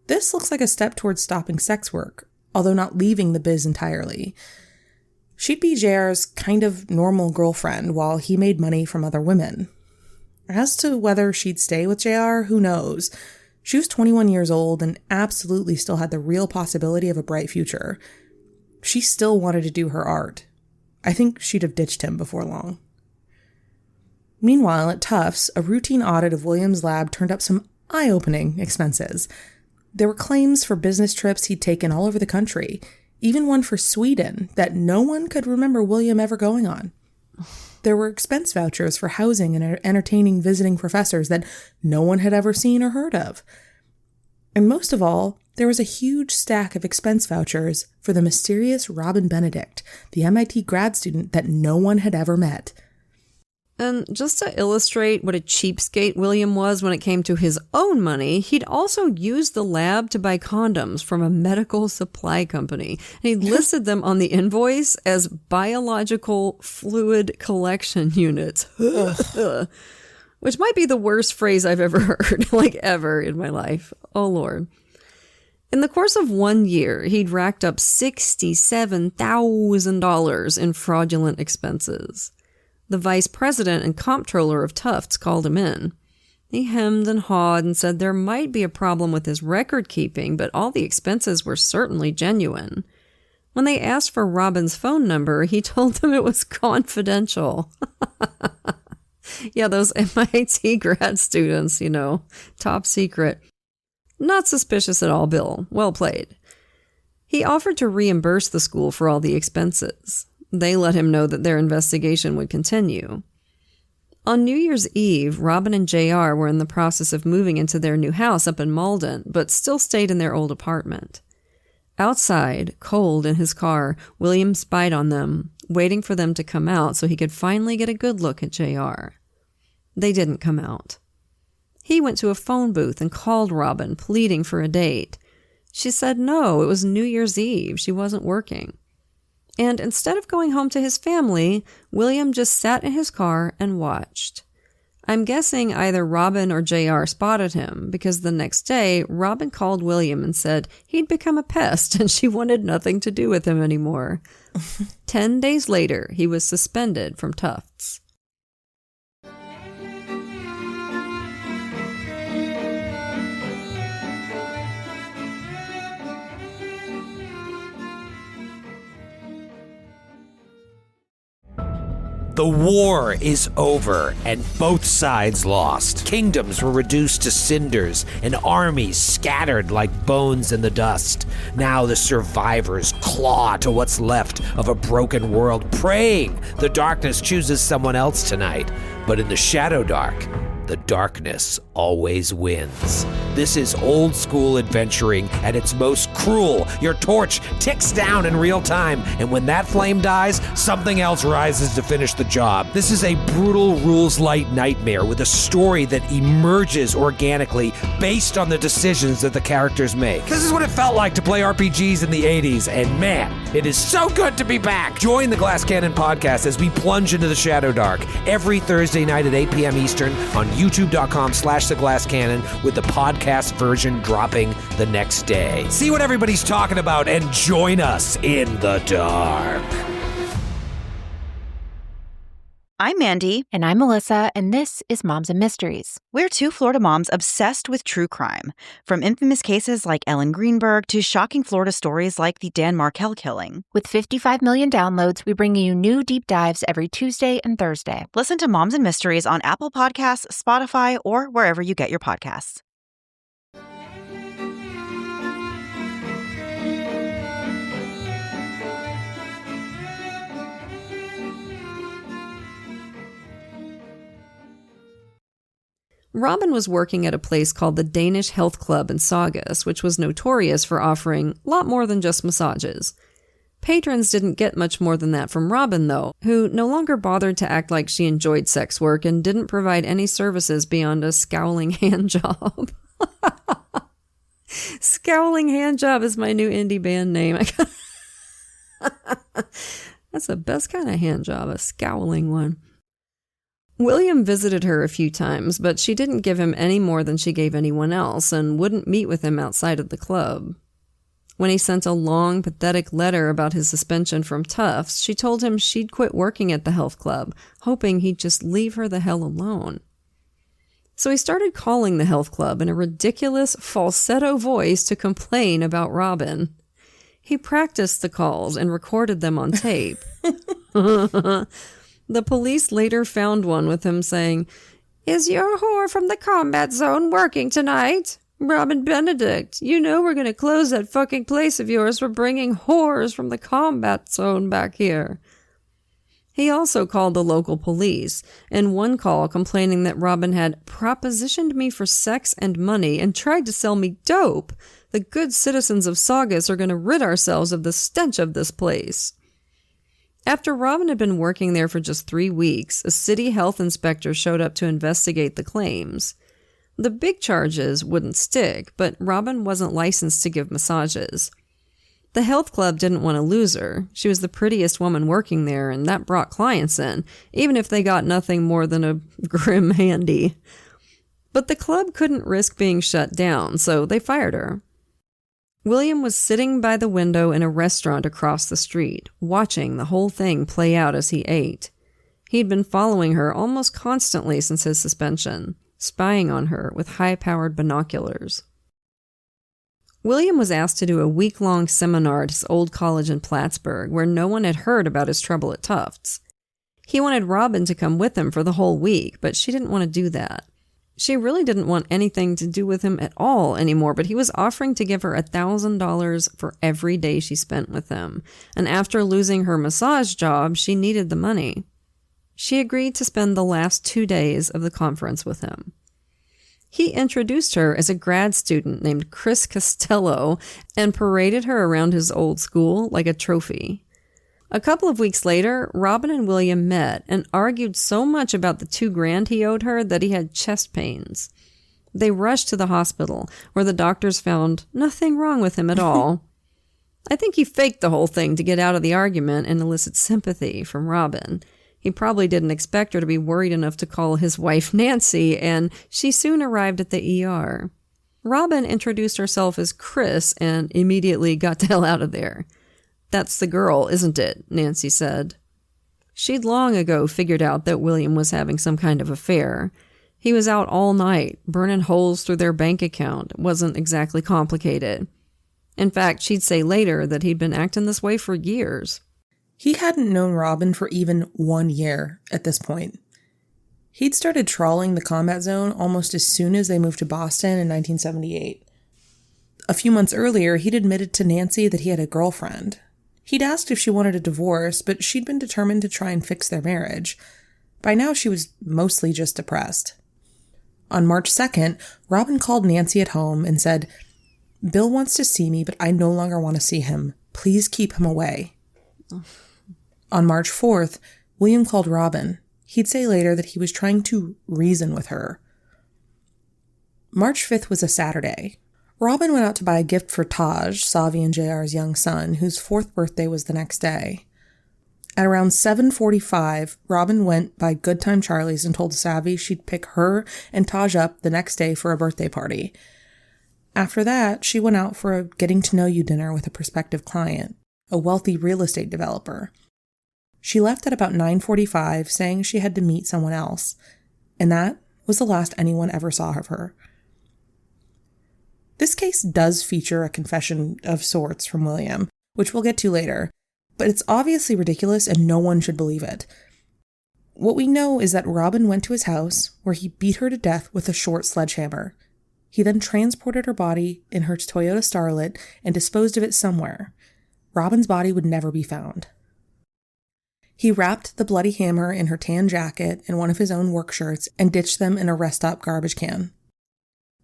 Speaker 1: This looks like a step towards stopping sex work, although not leaving the biz entirely. She'd be JR's kind of normal girlfriend while he made money from other women. As to whether she'd stay with JR, who knows? She was 21 years old and absolutely still had the real possibility of a bright future. She still wanted to do her art. I think she'd have ditched him before long. Meanwhile, at Tufts, a routine audit of William's lab turned up some eye-opening expenses. There were claims for business trips he'd taken all over the country, even one for Sweden that no one could remember William ever going on. There were expense vouchers for housing and entertaining visiting professors that no one had ever seen or heard of. And most of all, there was a huge stack of expense vouchers for the mysterious Robin Benedict, the MIT grad student that no one had ever met.
Speaker 2: And just to illustrate what a cheapskate William was when it came to his own money, he'd also used the lab to buy condoms from a medical supply company. And he listed them on the invoice as biological fluid collection units. Which might be the worst phrase I've ever heard, ever in my life. Oh, Lord. In the course of 1 year, he'd racked up $67,000 in fraudulent expenses. The vice president and comptroller of Tufts called him in. He hemmed and hawed and said there might be a problem with his record keeping, but all the expenses were certainly genuine. When they asked for Robin's phone number, he told them it was confidential. Yeah, those MIT grad students, top secret. Not suspicious at all, Bill. Well played. He offered to reimburse the school for all the expenses. They let him know that their investigation would continue. On New Year's Eve, Robin and JR were in the process of moving into their new house up in Malden, but still stayed in their old apartment. Outside, cold in his car, William spied on them, waiting for them to come out so he could finally get a good look at JR. They didn't come out. He went to a phone booth and called Robin, pleading for a date. She said no, it was New Year's Eve. She wasn't working. And instead of going home to his family, William just sat in his car and watched. I'm guessing either Robin or JR spotted him, because the next day, Robin called William and said he'd become a pest and she wanted nothing to do with him anymore. 10 days later, he was suspended from Tufts.
Speaker 5: The war is over, and both sides lost. Kingdoms were reduced to cinders, and armies scattered like bones in the dust. Now the survivors claw to what's left of a broken world, praying the darkness chooses someone else tonight. But in the Shadow Dark, the darkness always wins. This is old school adventuring at its most cruel. Your torch ticks down in real time, and when that flame dies, something else rises to finish the job. This is a brutal rules-light nightmare with a story that emerges organically based on the decisions that the characters make. This is what it felt like to play RPGs in the 80s, and man, it is so good to be back. Join the Glass Cannon podcast as we plunge into the Shadow Dark every Thursday night at 8 p.m. Eastern on youtube.com/theglasscannon, with the podcast version dropping the next day. See what everybody's talking about and join us in the dark.
Speaker 6: I'm Mandy.
Speaker 7: And I'm Melissa, and this is Moms and Mysteries.
Speaker 6: We're two Florida moms obsessed with true crime. From infamous cases like Ellen Greenberg to shocking Florida stories like the Dan Markel killing.
Speaker 7: With 55 million downloads, we bring you new deep dives every Tuesday and Thursday.
Speaker 6: Listen to Moms and Mysteries on Apple Podcasts, Spotify, or wherever you get your podcasts.
Speaker 2: Robin was working at a place called the Danish Health Club in Saugus, which was notorious for offering a lot more than just massages. Patrons didn't get much more than that from Robin, though, who no longer bothered to act like she enjoyed sex work and didn't provide any services beyond a scowling hand job. Scowling Hand Job is my new indie band name. That's the best kind of hand job, a scowling one. William visited her a few times, but she didn't give him any more than she gave anyone else and wouldn't meet with him outside of the club. When he sent a long, pathetic letter about his suspension from Tufts, she told him she'd quit working at the health club, hoping he'd just leave her the hell alone. So he started calling the health club in a ridiculous falsetto voice to complain about Robin. He practiced the calls and recorded them on tape. The police later found one with him saying, "Is your whore from the combat zone working tonight? Robin Benedict, you know we're going to close that fucking place of yours for bringing whores from the combat zone back here." He also called the local police, in one call complaining that Robin had propositioned me for sex and money and tried to sell me dope. The good citizens of Saugus are going to rid ourselves of the stench of this place. After Robin had been working there for just 3 weeks, a city health inspector showed up to investigate the claims. The big charges wouldn't stick, but Robin wasn't licensed to give massages. The health club didn't want to lose her. She was the prettiest woman working there, and that brought clients in, even if they got nothing more than a grim handy. But the club couldn't risk being shut down, so they fired her. William was sitting by the window in a restaurant across the street, watching the whole thing play out as he ate. He'd been following her almost constantly since his suspension, spying on her with high-powered binoculars. William was asked to do a week-long seminar at his old college in Plattsburgh, where no one had heard about his trouble at Tufts. He wanted Robin to come with him for the whole week, but she didn't want to do that. She really didn't want anything to do with him at all anymore, but he was offering to give her $1,000 for every day she spent with him, and after losing her massage job, she needed the money. She agreed to spend the last 2 days of the conference with him. He introduced her as a grad student named Chris Costello and paraded her around his old school like a trophy. A couple of weeks later, Robin and William met and argued so much about the $2,000 he owed her that he had chest pains. They rushed to the hospital, where the doctors found nothing wrong with him at all. I think he faked the whole thing to get out of the argument and elicit sympathy from Robin. He probably didn't expect her to be worried enough to call his wife Nancy, and she soon arrived at the ER. Robin introduced herself as Chris and immediately got the hell out of there. "That's the girl, isn't it?" Nancy said. She'd long ago figured out that William was having some kind of affair. He was out all night, burning holes through their bank account. It wasn't exactly complicated. In fact, she'd say later that he'd been acting this way for years.
Speaker 1: He hadn't known Robin for even 1 year at this point. He'd started trawling the combat zone almost as soon as they moved to Boston in 1978. A few months earlier, he'd admitted to Nancy that he had a girlfriend. He'd asked if she wanted a divorce, but she'd been determined to try and fix their marriage. By now, she was mostly just depressed. On March 2nd, Robin called Nancy at home and said, "Bill wants to see me, but I no longer want to see him. Please keep him away." On March 4th, William called Robin. He'd say later that he was trying to reason with her. March 5th was a Saturday. Robin went out to buy a gift for Taj, Savi and JR's young son, whose 4th birthday was the next day. At around 7:45, Robin went by Good Time Charlie's and told Savi she'd pick her and Taj up the next day for a birthday party. After that, she went out for a getting-to-know-you dinner with a prospective client, a wealthy real estate developer. She left at about 9:45, saying she had to meet someone else, and that was the last anyone ever saw of her. This case does feature a confession of sorts from William, which we'll get to later, but it's obviously ridiculous and no one should believe it. What we know is that Robin went to his house, where he beat her to death with a short sledgehammer. He then transported her body in her Toyota Starlet and disposed of it somewhere. Robin's body would never be found. He wrapped the bloody hammer in her tan jacket and one of his own work shirts and ditched them in a rest stop garbage can.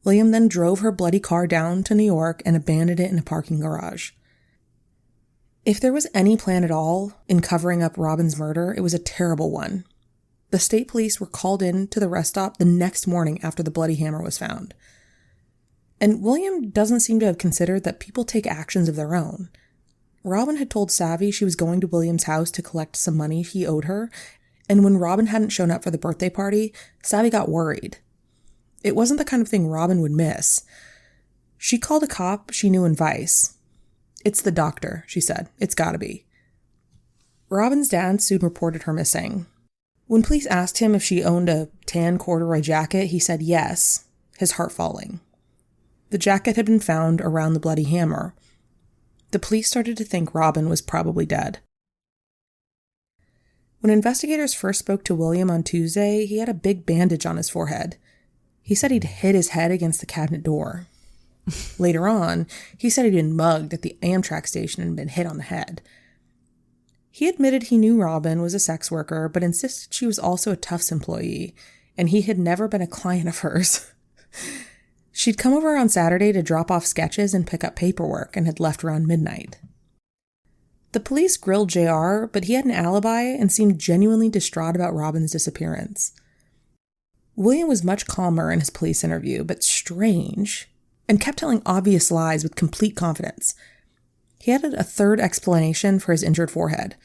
Speaker 1: William then drove her bloody car down to New York and abandoned it in a parking garage. If there was any plan at all in covering up Robin's murder, it was a terrible one. The state police were called in to the rest stop the next morning after the bloody hammer was found. And William doesn't seem to have considered that people take actions of their own. Robin had told Savi she was going to William's house to collect some money he owed her, and when Robin hadn't shown up for the birthday party, Savi got worried. It wasn't the kind of thing Robin would miss. She called a cop she knew in Vice. "It's the doctor," she said. "It's gotta be." Robin's dad soon reported her missing. When police asked him if she owned a tan corduroy jacket, he said yes, his heart falling. The jacket had been found around the bloody hammer. The police started to think Robin was probably dead. When investigators first spoke to William on Tuesday, he had a big bandage on his forehead. He said he'd hit his head against the cabinet door. Later on, he said he'd been mugged at the Amtrak station and been hit on the head. He admitted he knew Robin was a sex worker, but insisted she was also a Tufts employee, and he had never been a client of hers. She'd come over on Saturday to drop off sketches and pick up paperwork and had left around midnight. The police grilled JR, but he had an alibi and seemed genuinely distraught about Robin's disappearance. William was much calmer in his police interview, but strange, and kept telling obvious lies with complete confidence. He added a third explanation for his injured forehead.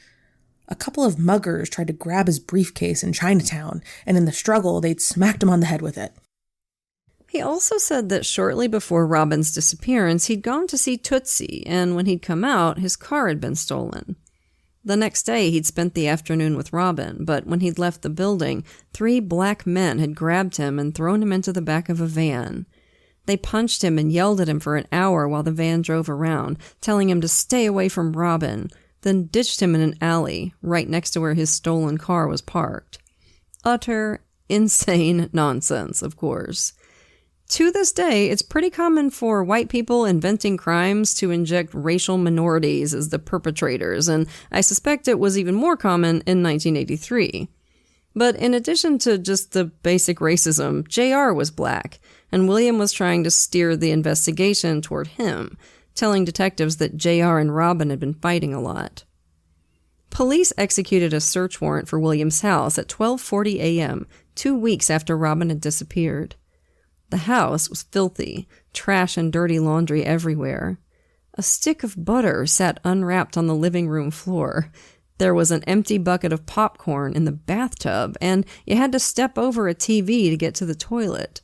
Speaker 1: A couple of muggers tried to grab his briefcase in Chinatown, and in the struggle, they'd smacked him on the head with it.
Speaker 2: He also said that shortly before Robin's disappearance, he'd gone to see Tootsie, and when he'd come out, his car had been stolen. The next day, he'd spent the afternoon with Robin, but when he'd left the building, 3 black men had grabbed him and thrown him into the back of a van. They punched him and yelled at him for an hour while the van drove around, telling him to stay away from Robin, then ditched him in an alley right next to where his stolen car was parked. Utter, insane nonsense, of course. To this day, it's pretty common for white people inventing crimes to inject racial minorities as the perpetrators, and I suspect it was even more common in 1983. But in addition to just the basic racism, JR was black, and William was trying to steer the investigation toward him, telling detectives that JR and Robin had been fighting a lot. Police executed a search warrant for William's house at 12:40 a.m., 2 weeks after Robin had disappeared. The house was filthy, trash and dirty laundry everywhere. A stick of butter sat unwrapped on the living room floor. There was an empty bucket of popcorn in the bathtub, and you had to step over a TV to get to the toilet.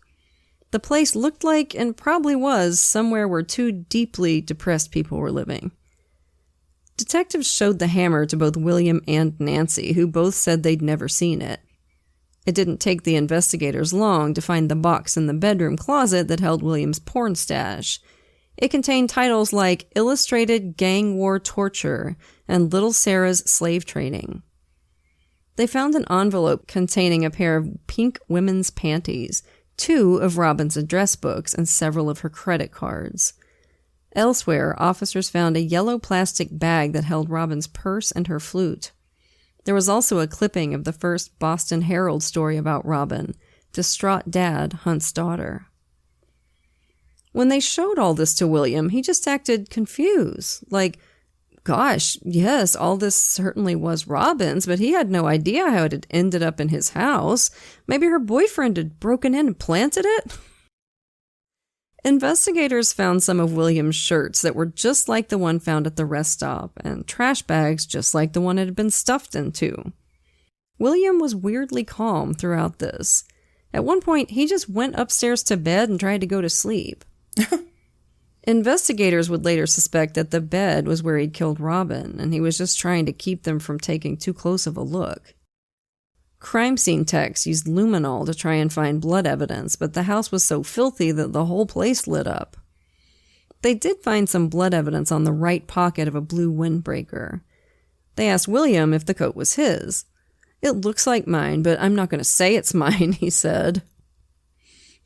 Speaker 2: The place looked like, and probably was, somewhere where 2 deeply depressed people were living. Detectives showed the hammer to both William and Nancy, who both said they'd never seen it. It didn't take the investigators long to find the box in the bedroom closet that held William's porn stash. It contained titles like Illustrated Gang War Torture and Little Sarah's Slave Trading. They found an envelope containing a pair of pink women's panties, 2 of Robin's address books, and several of her credit cards. Elsewhere, officers found a yellow plastic bag that held Robin's purse and her flute. There was also a clipping of the first Boston Herald story about Robin, Distraught Dad Hunts Daughter. When they showed all this to William, he just acted confused. Like, gosh, yes, all this certainly was Robin's, but he had no idea how it had ended up in his house. Maybe her boyfriend had broken in and planted it? Investigators found some of William's shirts that were just like the one found at the rest stop, and trash bags just like the one it had been stuffed into. William was weirdly calm throughout this. At one point, he just went upstairs to bed and tried to go to sleep. Investigators would later suspect that the bed was where he'd killed Robin, and he was just trying to keep them from taking too close of a look. Crime scene techs used luminol to try and find blood evidence, but the house was so filthy that the whole place lit up. They did find some blood evidence on the right pocket of a blue windbreaker. They asked William if the coat was his. "It looks like mine, but I'm not going to say it's mine," he said.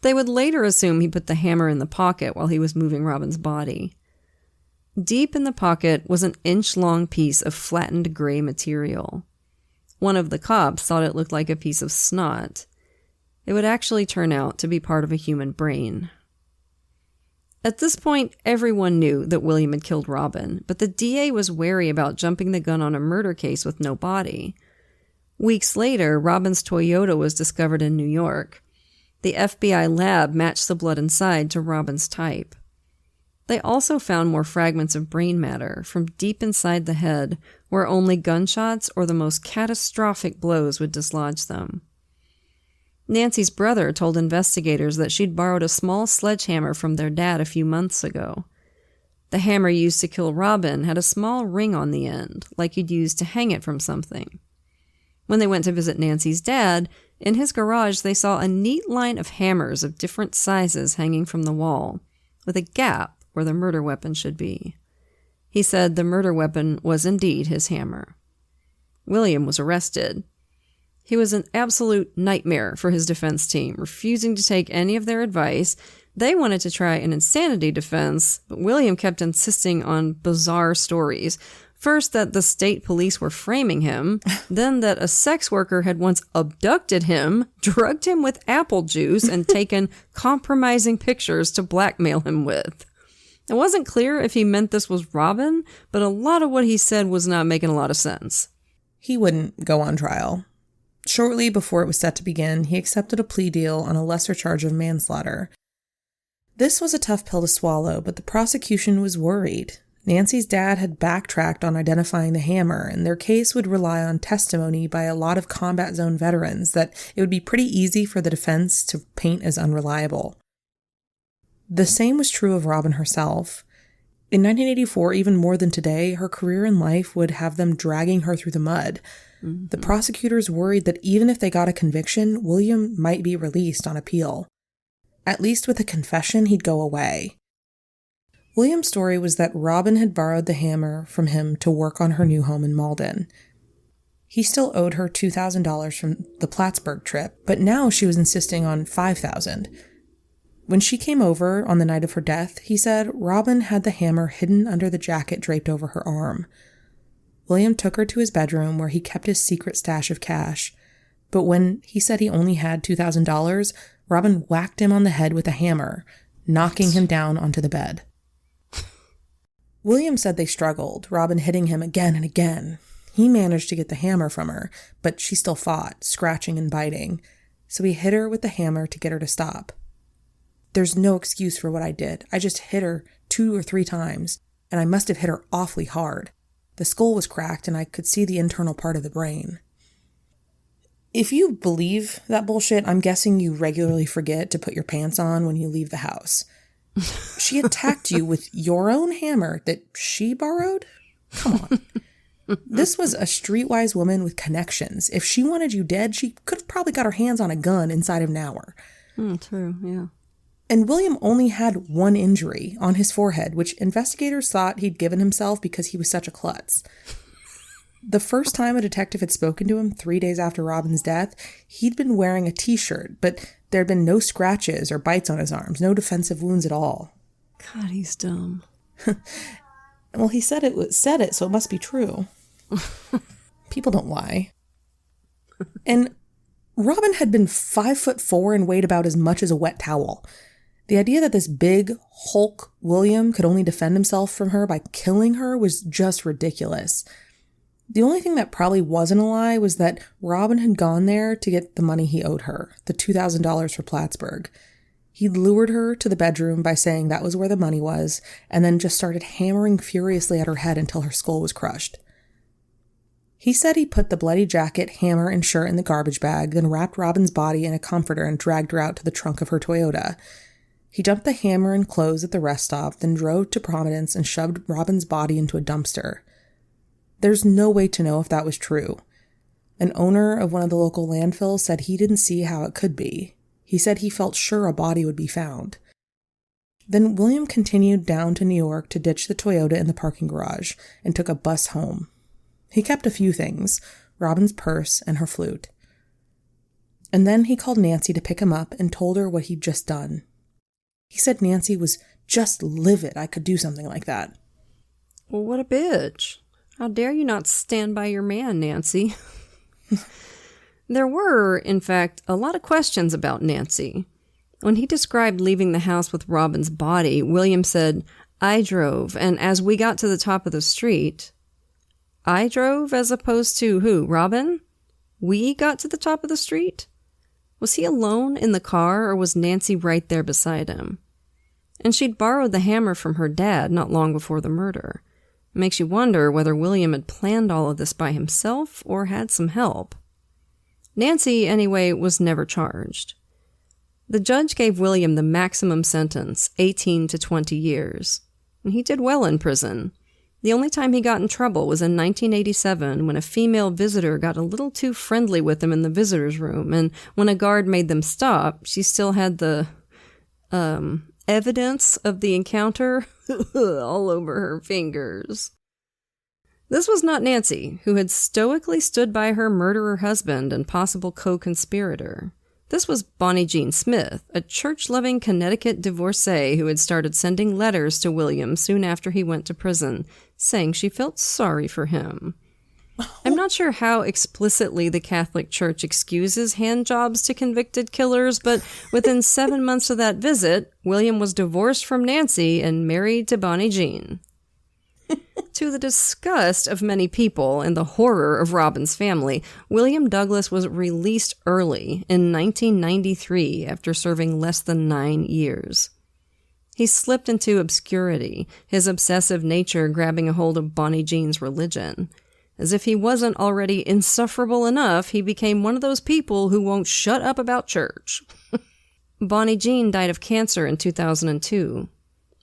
Speaker 2: They would later assume he put the hammer in the pocket while he was moving Robin's body. Deep in the pocket was an inch-long piece of flattened gray material. One of the cops thought it looked like a piece of snot. It would actually turn out to be part of a human brain. At this point, everyone knew that William had killed Robin, but the DA was wary about jumping the gun on a murder case with no body. Weeks later, Robin's Toyota was discovered in New York. The FBI lab matched the blood inside to Robin's type. They also found more fragments of brain matter from deep inside the head, where only gunshots or the most catastrophic blows would dislodge them. Nancy's brother told investigators that she'd borrowed a small sledgehammer from their dad a few months ago. The hammer used to kill Robin had a small ring on the end, like you'd use to hang it from something. When they went to visit Nancy's dad, in his garage they saw a neat line of hammers of different sizes hanging from the wall, with a gap where the murder weapon should be. He said the murder weapon was indeed his hammer. William was arrested. He was an absolute nightmare for his defense team, refusing to take any of their advice. They wanted to try an insanity defense, but William kept insisting on bizarre stories. First, that the state police were framing him, then that a sex worker had once abducted him, drugged him with apple juice, and taken compromising pictures to blackmail him with. It wasn't clear if he meant this was Robin, but a lot of what he said was not making a lot of sense.
Speaker 1: He wouldn't go on trial. Shortly before it was set to begin, he accepted a plea deal on a lesser charge of manslaughter. This was a tough pill to swallow, but the prosecution was worried. Nancy's dad had backtracked on identifying the hammer, and their case would rely on testimony by a lot of combat zone veterans that it would be pretty easy for the defense to paint as unreliable. The same was true of Robin herself. In 1984, even more than today, her career in life would have them dragging her through the mud. Mm-hmm. The prosecutors worried that even if they got a conviction, William might be released on appeal. At least with a confession, he'd go away. William's story was that Robin had borrowed the hammer from him to work on her new home in Malden. He still owed her $2,000 from the Plattsburgh trip, but now she was insisting on $5,000. When she came over on the night of her death, he said Robin had the hammer hidden under the jacket draped over her arm. William took her to his bedroom where he kept his secret stash of cash, but when he said he only had $2,000, Robin whacked him on the head with a hammer, knocking him down onto the bed. William said they struggled, Robin hitting him again and again. He managed to get the hammer from her, but she still fought, scratching and biting, so he hit her with the hammer to get her to stop. There's no excuse for what I did. I just hit her 2 or 3 times, and I must have hit her awfully hard. The skull was cracked, and I could see the internal part of the brain. If you believe that bullshit, I'm guessing you regularly forget to put your pants on when you leave the house. She attacked you with your own hammer that she borrowed? Come on. This was a streetwise woman with connections. If she wanted you dead, she could have probably got her hands on a gun inside of an hour.
Speaker 2: True, yeah.
Speaker 1: And William only had one injury on his forehead, which investigators thought he'd given himself because he was such a klutz. The first time a detective had spoken to him 3 days after Robin's death, he'd been wearing a t-shirt, but there had been no scratches or bites on his arms, no defensive wounds at all.
Speaker 2: God, he's dumb.
Speaker 1: Well, he said it, so it must be true. People don't lie. And Robin had been 5'4" and weighed about as much as a wet towel. The idea that this big Hulk William could only defend himself from her by killing her was just ridiculous. The only thing that probably wasn't a lie was that Robin had gone there to get the money he owed her, the $2,000 for Plattsburgh. He'd lured her to the bedroom by saying that was where the money was, and then just started hammering furiously at her head until her skull was crushed. He said he put the bloody jacket, hammer, and shirt in the garbage bag, then wrapped Robin's body in a comforter and dragged her out to the trunk of her Toyota. He dumped the hammer and clothes at the rest stop, then drove to Providence and shoved Robin's body into a dumpster. There's no way to know if that was true. An owner of one of the local landfills said he didn't see how it could be. He said he felt sure a body would be found. Then William continued down to New York to ditch the Toyota in the parking garage and took a bus home. He kept a few things, Robin's purse and her flute. And then he called Nancy to pick him up and told her what he'd just done. He said Nancy was just livid I could do something like that.
Speaker 2: Well, what a bitch. How dare you not stand by your man, Nancy? There were, in fact, a lot of questions about Nancy. When he described leaving the house with Robin's body, William said, "I drove, and as we got to the top of the street..." I drove as opposed to who, Robin? We got to the top of the street? Was he alone in the car, or was Nancy right there beside him? And she'd borrowed the hammer from her dad not long before the murder. It makes you wonder whether William had planned all of this by himself or had some help. Nancy, anyway, was never charged. The judge gave William the maximum sentence, 18 to 20 years. And he did well in prison. The only time he got in trouble was in 1987 when a female visitor got a little too friendly with him in the visitor's room, and when a guard made them stop, she still had the evidence of the encounter all over her fingers. This was not Nancy, who had stoically stood by her murderer husband and possible co-conspirator. This was Bonnie Jean Smith, a church-loving Connecticut divorcee who had started sending letters to William soon after he went to prison, saying she felt sorry for him. I'm not sure how explicitly the Catholic Church excuses hand jobs to convicted killers, but within 7 months of that visit, William was divorced from Nancy and married to Bonnie Jean. To the disgust of many people and the horror of Robin's family, William Douglas was released early in 1993 after serving less than 9 years. He slipped into obscurity, his obsessive nature grabbing a hold of Bonnie Jean's religion. As if he wasn't already insufferable enough, he became one of those people who won't shut up about church. Bonnie Jean died of cancer in 2002.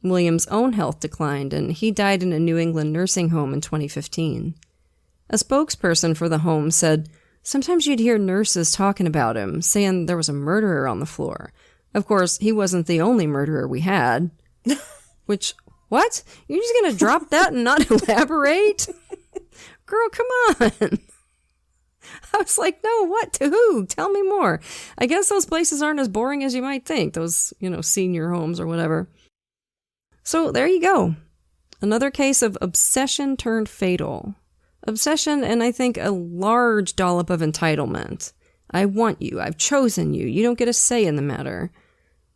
Speaker 2: William's own health declined, and he died in a New England nursing home in 2015. A spokesperson for the home said, "Sometimes you'd hear nurses talking about him, saying there was a murderer on the floor. Of course, he wasn't the only murderer we had." Which, what? You're just going to drop that and not elaborate? Girl, come on. I was like, no, what? To who? Tell me more. I guess those places aren't as boring as you might think. Those, senior homes or whatever. So there you go. Another case of obsession turned fatal. Obsession and I think a large dollop of entitlement. I want you. I've chosen you. You don't get a say in the matter.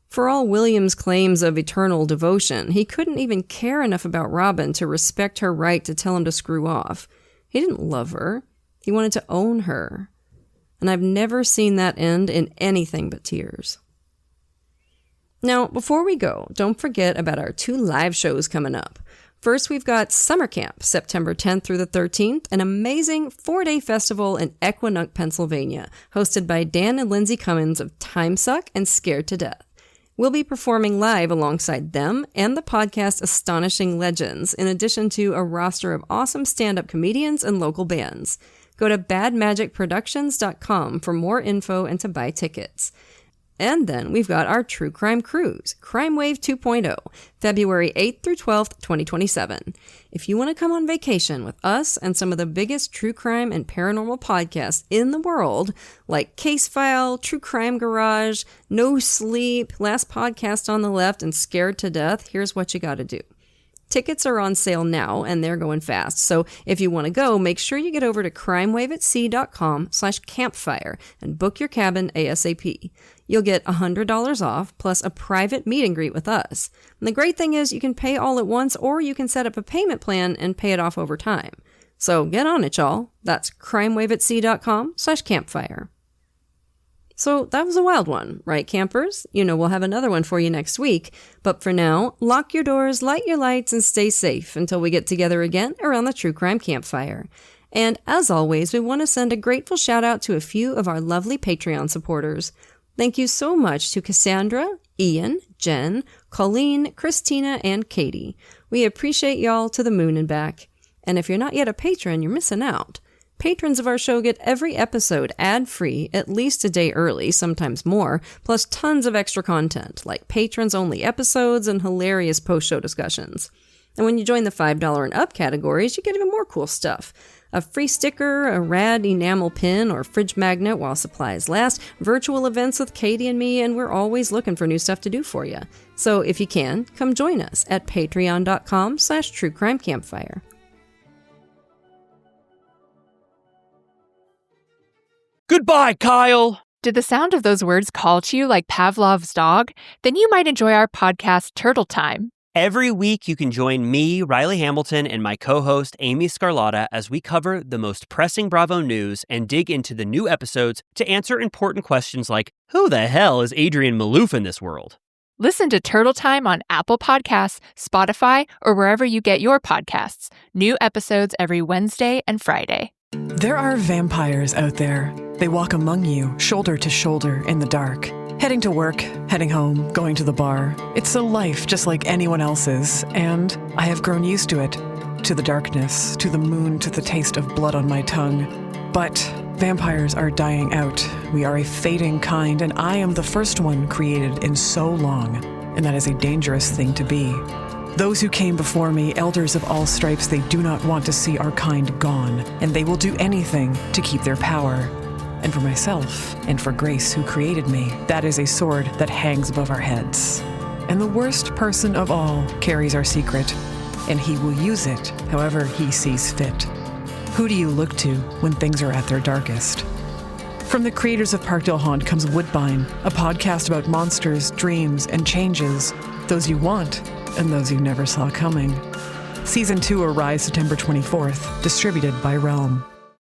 Speaker 2: For all William's claims of eternal devotion, he couldn't even care enough about Robin to respect her right to tell him to screw off. He didn't love her. He wanted to own her. And I've never seen that end in anything but tears. Now, before we go, don't forget about our 2 live shows coming up. First, we've got Summer Camp, September 10th through the 13th, an amazing 4-day festival in Equinunk, Pennsylvania, hosted by Dan and Lindsay Cummins of Time Suck and Scared to Death. We'll be performing live alongside them and the podcast Astonishing Legends, in addition to a roster of awesome stand-up comedians and local bands. Go to badmagicproductions.com for more info and to buy tickets. And then we've got our True Crime Cruise, Crime Wave 2.0, February 8th through 12th, 2027. If you want to come on vacation with us and some of the biggest true crime and paranormal podcasts in the world, like Case File, True Crime Garage, No Sleep, Last Podcast on the Left, and Scared to Death, here's what you got to do. Tickets are on sale now, and they're going fast. So if you want to go, make sure you get over to crimewaveatsea.com/campfire and book your cabin ASAP. You'll get $100 off, plus a private meet and greet with us. And the great thing is you can pay all at once, or you can set up a payment plan and pay it off over time. So get on it, y'all. That's crimewaveatsea.com/campfire. So that was a wild one, right, campers? We'll have another one for you next week. But for now, lock your doors, light your lights, and stay safe until we get together again around the True Crime Campfire. And as always, we want to send a grateful shout out to a few of our lovely Patreon supporters. Thank you so much to Cassandra, Ian, Jen, Colleen, Christina, and Katie. We appreciate y'all to the moon and back. And if you're not yet a patron, you're missing out. Patrons of our show get every episode ad-free at least a day early, sometimes more, plus tons of extra content, like patrons-only episodes and hilarious post-show discussions. And when you join the $5 and up categories, you get even more cool stuff. A free sticker, a rad enamel pin or fridge magnet while supplies last, virtual events with Katie and me, and we're always looking for new stuff to do for you. So if you can, come join us at patreon.com/truecrimecampfire.
Speaker 8: Goodbye, Kyle!
Speaker 7: Did the sound of those words call to you like Pavlov's dog? Then you might enjoy our podcast, Turtle Time.
Speaker 8: Every week, you can join me, Riley Hamilton, and my co-host, Amy Scarlatta, as we cover the most pressing Bravo news and dig into the new episodes to answer important questions like, who the hell is Adrian Malouf in this world?
Speaker 7: Listen to Turtle Time on Apple Podcasts, Spotify, or wherever you get your podcasts. New episodes every Wednesday and Friday.
Speaker 9: There are vampires out there. They walk among you, shoulder to shoulder in the dark. Heading to work, heading home, going to the bar. It's a life just like anyone else's, and I have grown used to it. To the darkness, to the moon, to the taste of blood on my tongue. But vampires are dying out. We are a fading kind, and I am the first one created in so long, and that is a dangerous thing to be. Those who came before me, elders of all stripes, they do not want to see our kind gone, and they will do anything to keep their power. And for myself, and for Grace, who created me, that is a sword that hangs above our heads. And the worst person of all carries our secret, and he will use it however he sees fit. Who do you look to when things are at their darkest? From the creators of Parkdale Haunt comes Woodbine, a podcast about monsters, dreams, and changes, those you want and those you never saw coming. Season 2 arrives September 24th, distributed by Realm.